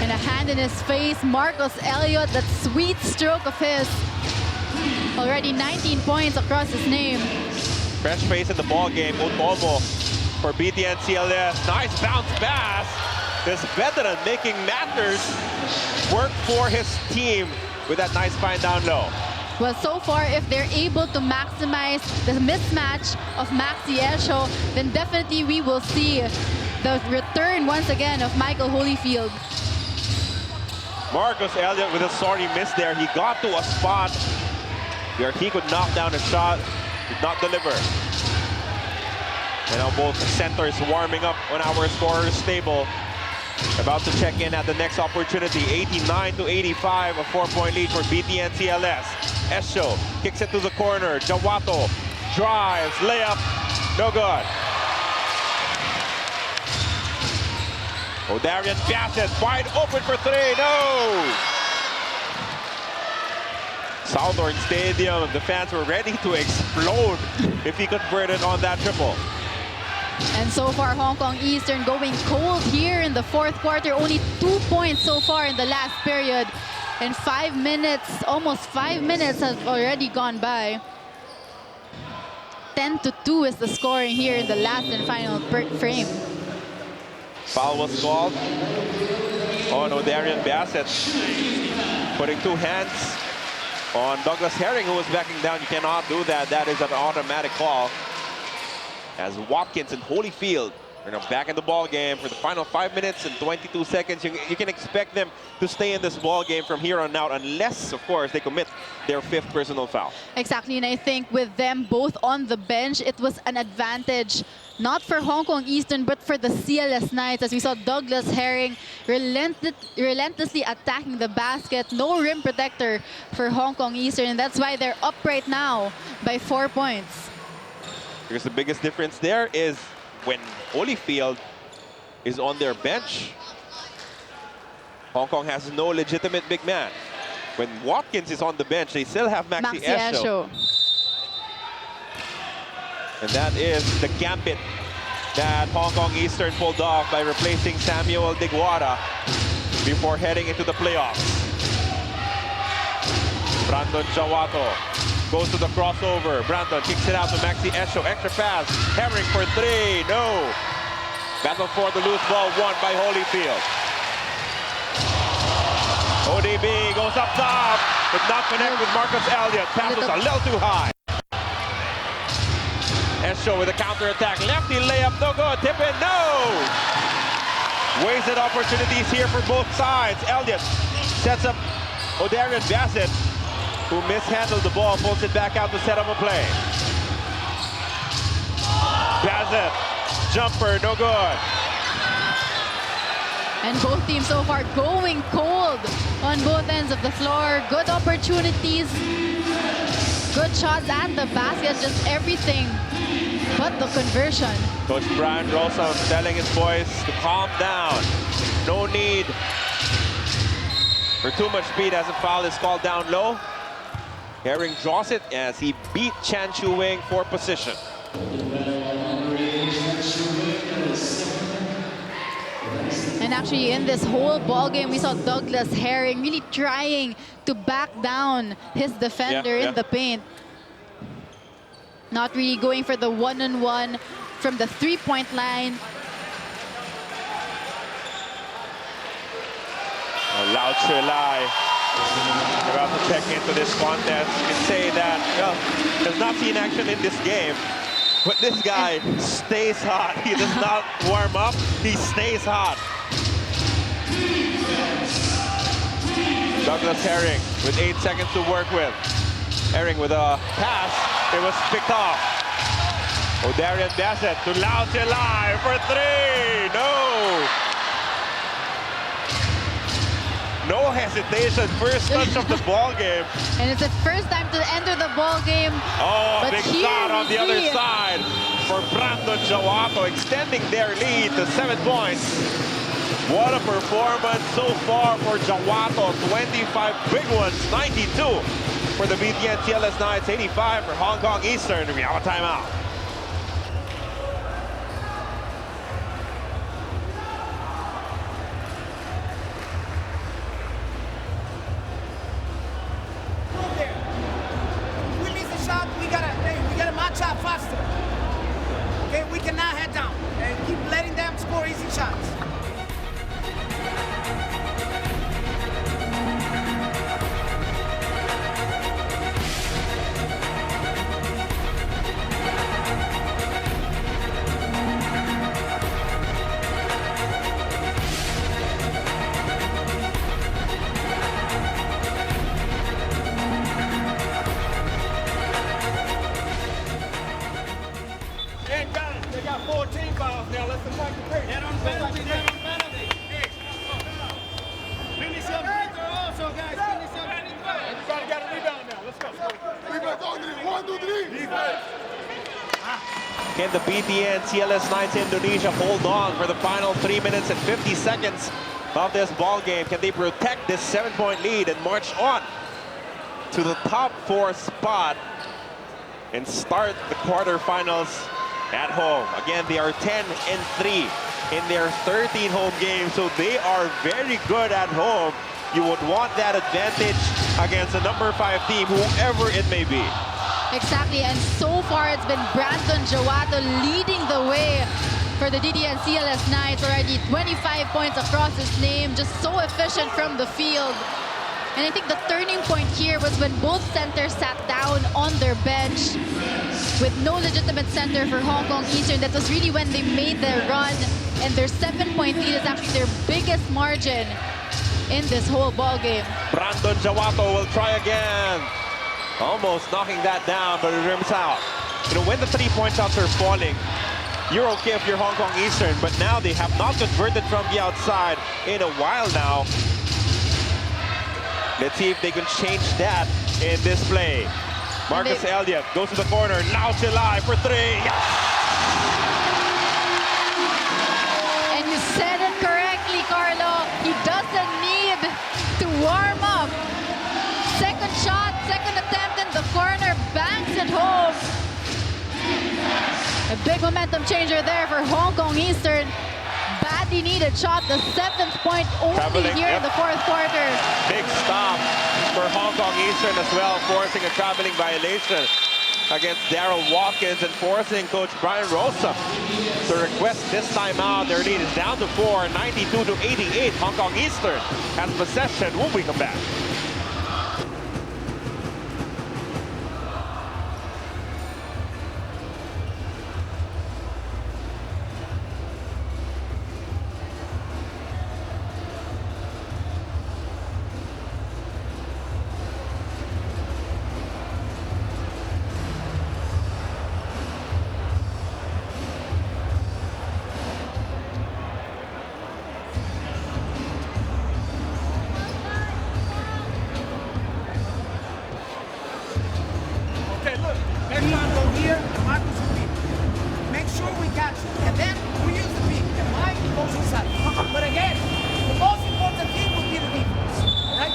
And a hand in his face, Marcus Elliott, that sweet stroke of his. Already 19 points across his name. Fresh face in the ball game, Otomo for BTN CLS. Nice bounce pass. This veteran making matters work for his team with that nice find down low. Well, so far, if they're able to maximize the mismatch of Maxi Esho, then definitely we will see the return once again of Michael Holyfield. Marcus Elliott with a sorry miss there. He got to a spot where he could knock down a shot, did not deliver. And now both centers warming up on our scorers table. About to check in at the next opportunity. 89-85, a 4-point lead for BTN CLS. Esho kicks it to the corner. Jawato drives, layup, no good. O'Darian Bassett wide open for 3, no! Southorn Stadium, the fans were ready to explode if he converted on that triple. And so far, Hong Kong Eastern going cold here in the 4th quarter. Only 2 points so far in the last period. And 5 minutes, almost 5 minutes have already gone by. 10-2 is the scoring here in the last and final frame. Foul was called on O'Darian Bassett, putting two hands on Douglas Herring, who was backing down. You cannot do that. That is an automatic call. As Watkins and Holyfield are now back in the ball game for the final 5 minutes and 22 seconds. You can expect them to stay in this ball game from here on out, unless, of course, they commit their 5th personal foul. Exactly, and I think with them both on the bench, it was an advantage not for Hong Kong Eastern, but for the CLS Knights, as we saw Douglas Herring relentlessly attacking the basket. No rim protector for Hong Kong Eastern, and that's why they're up right now by 4 points. Because the biggest difference there is when Holyfield is on their bench, Hong Kong has no legitimate big man. When Watkins is on the bench, they still have Maxi Esho. And that is the gambit that Hong Kong Eastern pulled off by replacing Samuel Digwara before heading into the playoffs. Brandon Jawato goes to the crossover. Brandon kicks it out to Maxi Esho. Extra pass. Herring for 3. No. Battle for the loose ball won by Holyfield. ODB goes up top, but not connect with Marcus Elliott. Pass was a little too high. Esho with a counter-attack. Lefty layup, no good. Tip in, no! Wasted opportunities here for both sides. Elliott sets up O'Darian Bassett, who mishandled the ball, pulls it back out to set up a play. Bassett, jumper, no good. And both teams so far going cold on both ends of the floor. Good opportunities, good shots at the basket, just everything but the conversion. Coach Brian Rosa telling his boys to calm down. No need for too much speed as a foul is called down low. Herring draws it as he beat Chan Chu Wing for position. And actually in this whole ball game, we saw Douglas Herring really trying to back down his defender in the paint. Not really going for the one-on-one from the three-point line. Lao Chulai about to check into this contest. You can say that, well, has not seen action in this game, but this guy stays hot. He does not warm up, he stays hot. Douglas Herring with 8 seconds to work with. Herring with a pass, it was picked off. O'Darian Bassett to Lao Chulai for 3, no! No hesitation, first touch of the ball game. And it's the first time to enter the ball game. Oh, but big shot on the other side for Brandon Jawato, extending their lead to 7 points. What a performance so far for Jawato. 25 big ones, 92 for the BTN CLS Knights, 85 for Hong Kong Eastern. We have a timeout. Shot faster. Okay, we cannot head down and keep letting them score easy shots. They got 14 fouls now. Let's attack the pace. Head on penalty. Hey, finish up also, guys. Finish up. Everybody got a rebound now. Let's go. Rebound. 1, 2, 3. Defense. Can the BTN CLS Knights Indonesia hold on for the final 3 minutes and 50 seconds of this ball game? Can they protect this 7-point lead and march on to the top 4 spot and start the quarterfinals at home? Again, they are 10-3 in their 13 home games, so they are very good at home. You would want that advantage against a number 5 team, whoever it may be. Exactly, and so far it's been Brandon Jawato leading the way for the BTN CLS Knights. Already 25 points across his name, just so efficient from the field. And I think the turning point here was when both centers sat down on their bench with no legitimate center for Hong Kong Eastern. That was really when they made their run, and their 7-point lead is actually their biggest margin in this whole ball game. Brandon Jawato will try again. Almost knocking that down, but it rims out. You know, when the 3-point shots are falling, you're okay if you're Hong Kong Eastern, but now they have not converted from the outside in a while now. Let's see if they can change that in this play. Marcus Elliott goes to the corner. Now Chilai for 3. Yes! And you said it correctly, Carlo. He doesn't need to warm up. Second shot, second attempt in the corner, banks it home. A big momentum changer there for Hong Kong Eastern. Badly needed shot, the 7th point only here in the 4th quarter. Big stop for Hong Kong Eastern as well, forcing a traveling violation against Daryl Watkins and forcing Coach Brian Rosa to request this timeout. Their lead is down to 4, 92-88. Hong Kong Eastern has possession when we come back. Okay, look. Next time go here, Marcus will be. Make sure we catch it. And then we use the peak. And Mike goes inside. But again, the most important thing will be the defense. Alright?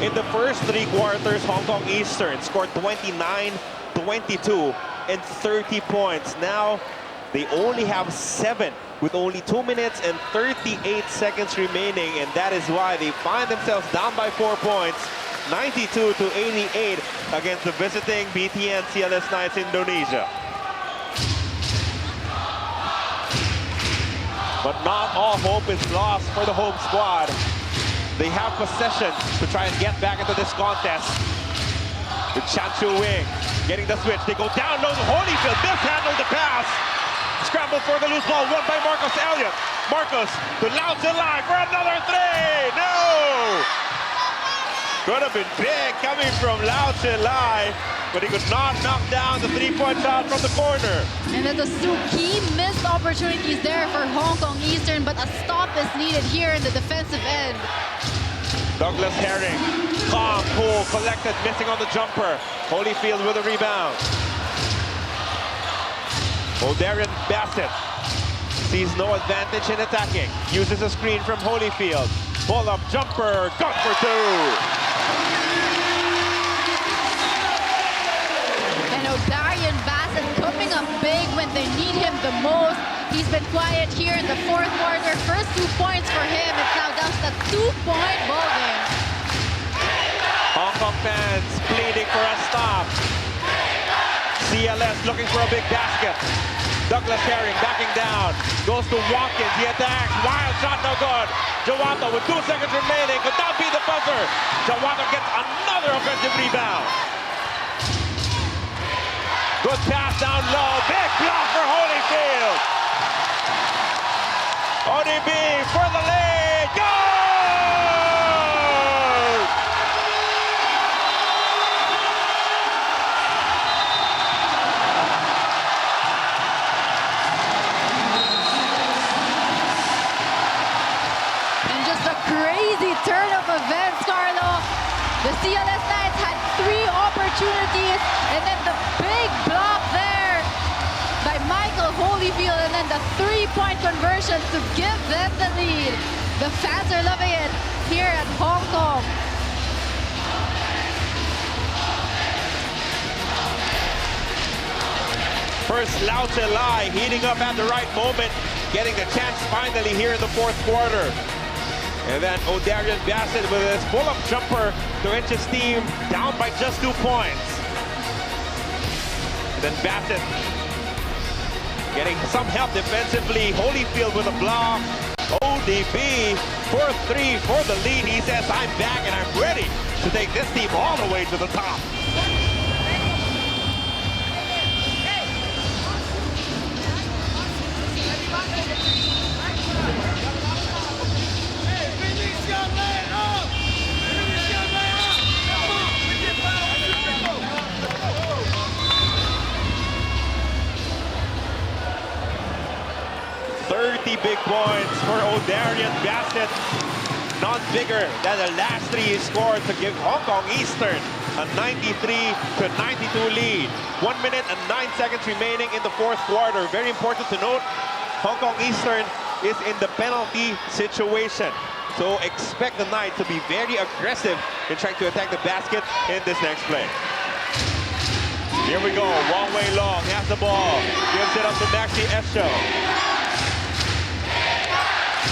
In the first 3 quarters, Hong Kong Eastern scored 29, 22, and 30 points. Now, they only have 7 with only 2 minutes and 38 seconds remaining, and that is why they find themselves down by 4 points, 92-88 against the visiting BTN CLS Knights Indonesia. But not all hope is lost for the home squad. They have possession to try and get back into this contest. With Chan Chu Wing getting the switch. They go down low to Holyfield. Mishandled the pass. Scramble for the loose ball. Won by Marcus Elliott. Marcus to Lau Chilai for another 3. No! Could have been big coming from Lau Chilai, but he could not knock down the 3-point shot from the corner. And then the 2 key missed opportunities there for Hong Kong Eastern, but a stop is needed here in the defensive end. Douglas Herring, calm, cool, collected, missing on the jumper. Holyfield with a rebound. O'Darian Bassett sees no advantage in attacking. Uses a screen from Holyfield. Pull-up jumper, got for 2. And O'Darian Bassett coming up big when they need him the most. He's been quiet here in the 4th quarter. First 2 points for him. It's now down to a 2-point ball game. Hong Kong fans pleading for a stop. CLS looking for a big basket. Douglas Herring backing down. Goes to Watkins. He attacks. Wild shot, no good. Jawato with 2 seconds remaining. Could not be the buzzer. Jawato gets another offensive rebound. Good pass down low. Big block for Holyfield. ODB for the lead. Goal! And just a crazy turn of events, Carlo. The CLS Knights had 3 opportunities, and then the big block there by Michael Holyfield, and then the 3-point conversion to give them the lead. The fans are loving it here at Hong Kong. First Lao Lai heating up at the right moment, getting the chance finally here in the fourth quarter. And then O'Darian Bassett with his pull-up jumper to inch his team down by just 2 points. And then Bassett getting some help defensively. Holyfield with a block. ODB for 3 for the lead. He says, I'm back and I'm ready to take this team all the way to the top. Big points for O'Darian Bassett. Not bigger than the last 3 he scored to give Hong Kong Eastern a 93-92 lead. 1 minute and 9 seconds remaining in the fourth quarter. Very important to note, Hong Kong Eastern is in the penalty situation. So expect the Knight to be very aggressive in trying to attack the basket in this next play. Here we go, Wong Wei Long has the ball. Gives it up to Maxi Esho.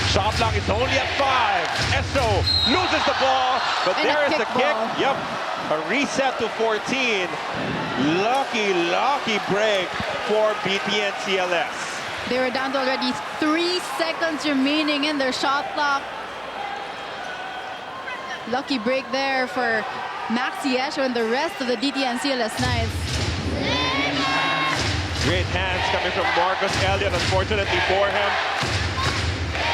Shot clock is only at 5. Esho loses the ball, but And there is the kick. ball. Yep, a reset to 14. Lucky break for BTN CLS. They were down to already 3 seconds remaining in their shot clock. Lucky break there for Maxi Esho and the rest of the BTN CLS Knights. Great hands coming from Marcus Elliott, unfortunately for him.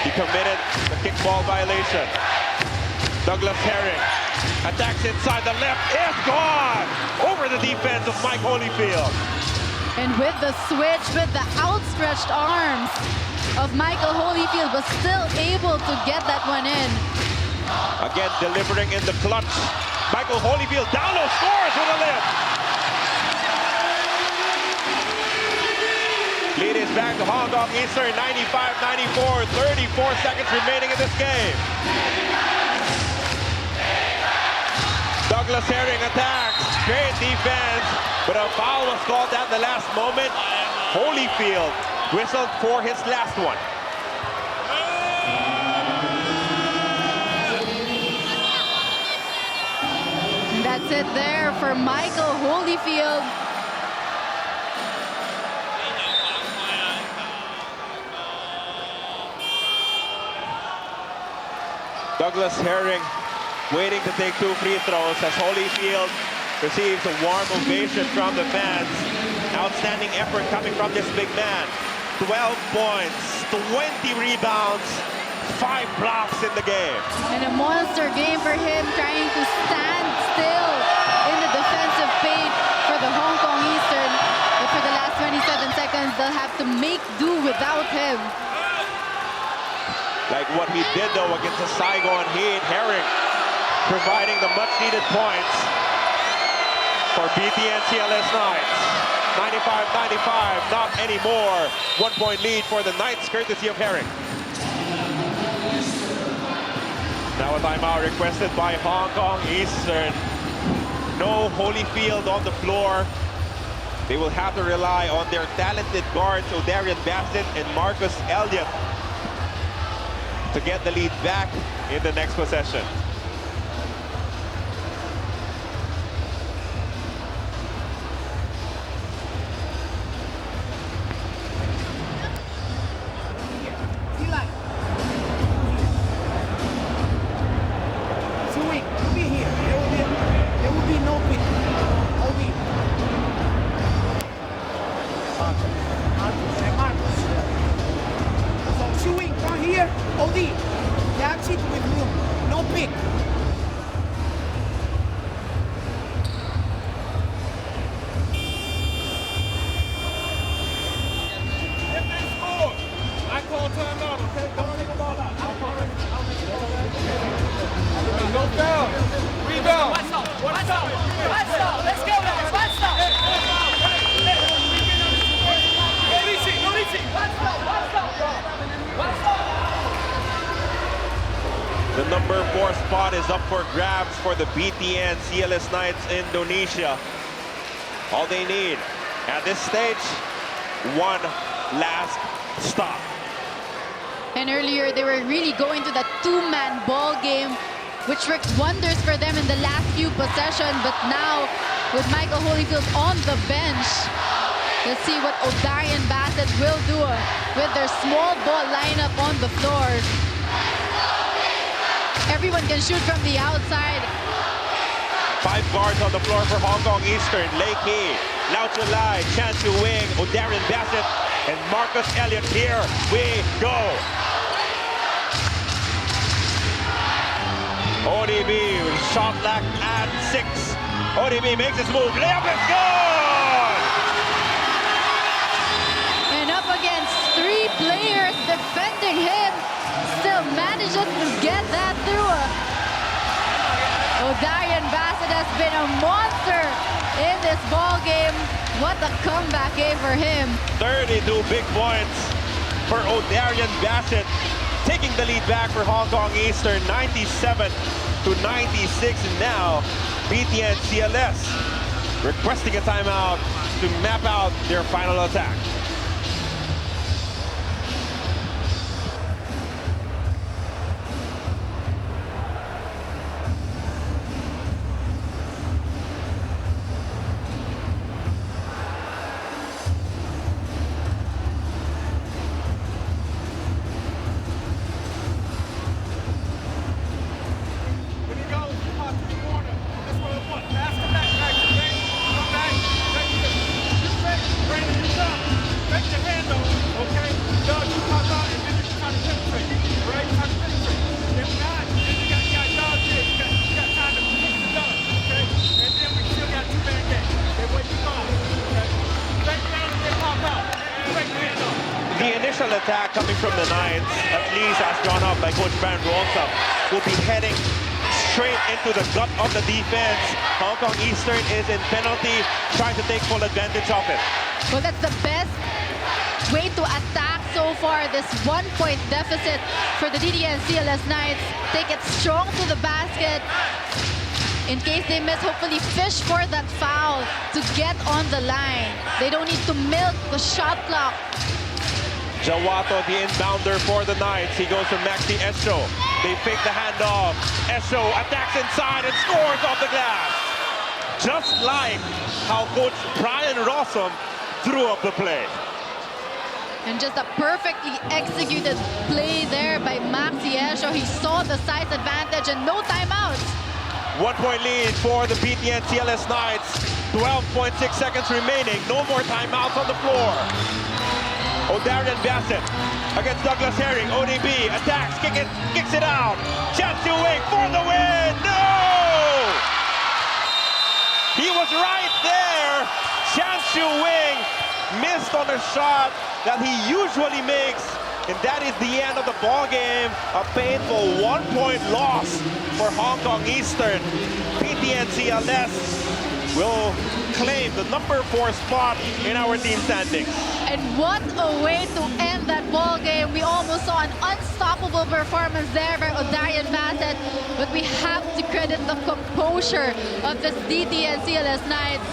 He committed the kickball violation. Douglas Herring attacks inside the left. It's gone! Over the defense of Mike Holyfield. And with the switch, with the outstretched arms of Michael Holyfield, was still able to get that one in. Again, delivering in the clutch. Michael Holyfield down low, scores with a lift. Lead is back to Hong Kong Eastern, 95-94, 34 seconds remaining in this game. Douglas Herring attacks, great defense, but a foul was called at the last moment. Holyfield whistled for his last one. And that's it there for Michael Holyfield. Douglas Herring waiting to take 2 free throws as Holyfield receives a warm ovation from the fans. Outstanding effort coming from this big man. 12 points, 20 rebounds, 5 blocks in the game. And a monster game for him, trying to stand still in the defensive paint for the Hong Kong Eastern. But for the last 27 seconds, they'll have to make do without him. Like what he did though against the Saigon Heat. Herring providing the much needed points for BTN CLS Knights. 95-95, not anymore. 1 point lead for the Knights, courtesy of Herring. Now a timeout requested by Hong Kong Eastern. No Holyfield on the floor. They will have to rely on their talented guards, O'Darian Bassett and Marcus Elliott, to get the lead back in the next possession. The number 4 spot is up for grabs for the BTN CLS Knights Indonesia. All they need at this stage one last stop. And earlier, they were really going to that two-man ball game, which worked wonders for them in the last few possessions. But now, with Michael Holyfield on the bench, let's see what O'Darian Bassett will do with their small ball lineup on the floor. Everyone can shoot from the outside. 5 guards on the floor for Hong Kong Eastern. Lei Key, Lau Chulai, Chan Chu Wing, O'Darian Bassett, and Marcus Elliott. Here we go. ODB shot clock at 6. ODB makes his move. Layup is good! And up against 3 players defending him, still manages to get that through. O'Darian Bassett has been a monster in this ball game. What a comeback game for him. 32 big points for O'Darian Bassett, taking the lead back for Hong Kong Eastern, 97 to 96. And now BTN CLS requesting a timeout to map out their final attack. When he goes, come out to the corner. That's what I want. Pass him back, okay? Come back. You set, bring it yourself. Take your hand over, okay? Doug, you pop out and then you try to penetrate. Right? Try to penetrate. If not, then you got Doug here. You got time to pick the Doug, okay? And then we still got 2-man game. Then where you going, okay? Take down and then pop out. Break your hand off. The initial attack coming from the Knights, at least as drawn up by Coach Brian Rosa, will be heading straight into the gut of the defense. Hong Kong Eastern is in penalty, trying to take full advantage of it. Well, that's the best way to attack so far. This 1-point deficit for the BTN CLS Knights. Take it strong to the basket. In case they miss, hopefully fish for that foul to get on the line. They don't need to milk the shot clock. Jawato, the inbounder for the Knights. He goes to Maxi Esho. They fake the handoff. Esho attacks inside and scores off the glass. Just like how Coach Brian Rossum threw up the play. And just a perfectly executed play there by Maxi Esho. He saw the size advantage and no timeouts. 1-point lead for the BTN CLS Knights. 12.6 seconds remaining. No more timeouts on the floor. O'Darian Bassett against Douglas Herring. ODB attacks, kicks it out. Chance to Wing for the win. No! He was right there. Chance to Wing missed on a shot that he usually makes. And that is the end of the ball game. A painful 1-point loss for Hong Kong Eastern. BTN CLS will claim the number 4 spot in our team standings. And what a way to end that ball game. We almost saw an unstoppable performance there by O'Darian Bassett, but we have to credit the composure of this BTN CLS Knights.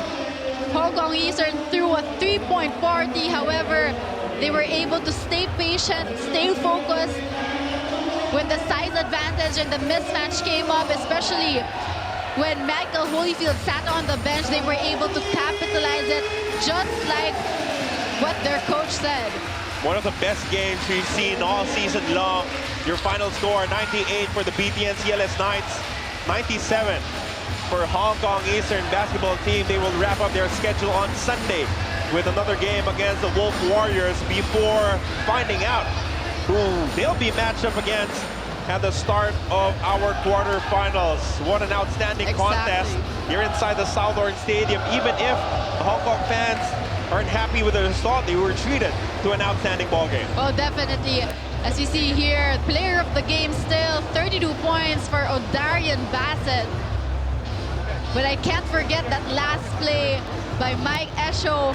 Hong Kong Eastern threw a 3-point party. However, they were able to stay patient, stay focused. When the size advantage and the mismatch came up, especially when Michael Holyfield sat on the bench, they were able to capitalize it, just like what their coach said. One of the best games we've seen all season long. Your final score, 98 for the BTN CLS Knights, 97 for Hong Kong Eastern basketball team. They will wrap up their schedule on Sunday with another game against the Wolf Warriors before finding out who they'll be matched up against at the start of our quarterfinals. What an outstanding contest here inside the Southorn Stadium. Even if the Hong Kong fans aren't happy with the result, they were treated to an outstanding ball game. Oh, definitely. As you see here, player of the game still, 32 points for O'Darian Bassett. But I can't forget that last play by Mike Esho.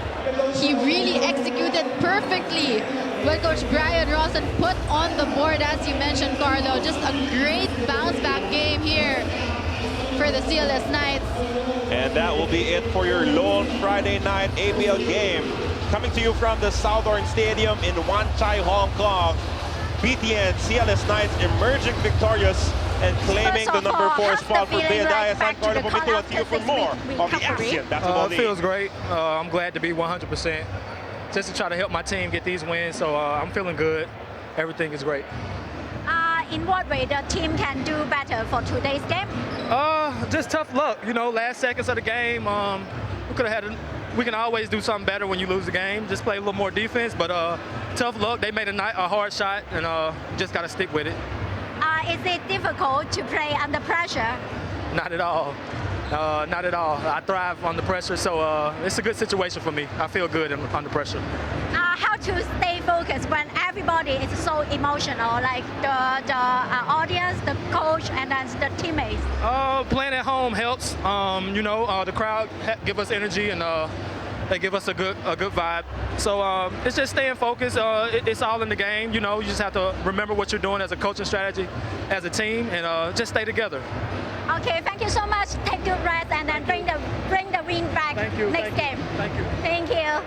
He really executed perfectly what Coach Brian Rawson put on the board, as you mentioned, Carlo. Just a great bounce-back game here for the CLS Knights. And that will be it for your lone Friday night ABL game. Coming to you from the Southorn Stadium in Wan Chai, Hong Kong. BTN CLS Knights emerging victorious and claiming the number 4 spot for Deodaya San Carlo Pomito. And to you for more of the Asean Basketball League. It feels great. I'm glad to be 100% just to try to help my team get these wins. So I'm feeling good. Everything is great. In what way the team can do better for today's game? Just tough luck. You know, last seconds of the game, we could have had. We can always do something better when you lose the game. Just play a little more defense, but tough luck. They made a hard shot, and just got to stick with it. Is it difficult to play under pressure? Not at all. Not at all. I thrive under pressure, so it's a good situation for me. I feel good under pressure. How to stay focused when everybody is so emotional, like the audience, the coach, and then the teammates? Playing at home helps. You know, the crowd give us energy, and they give us a good vibe. So it's just staying focused. It's all in the game. You know, you just have to remember what you're doing as a coaching strategy, as a team, and just stay together. Okay, thank you so much. Take good rest, and then bring the win back next game. Thank you. Thank you.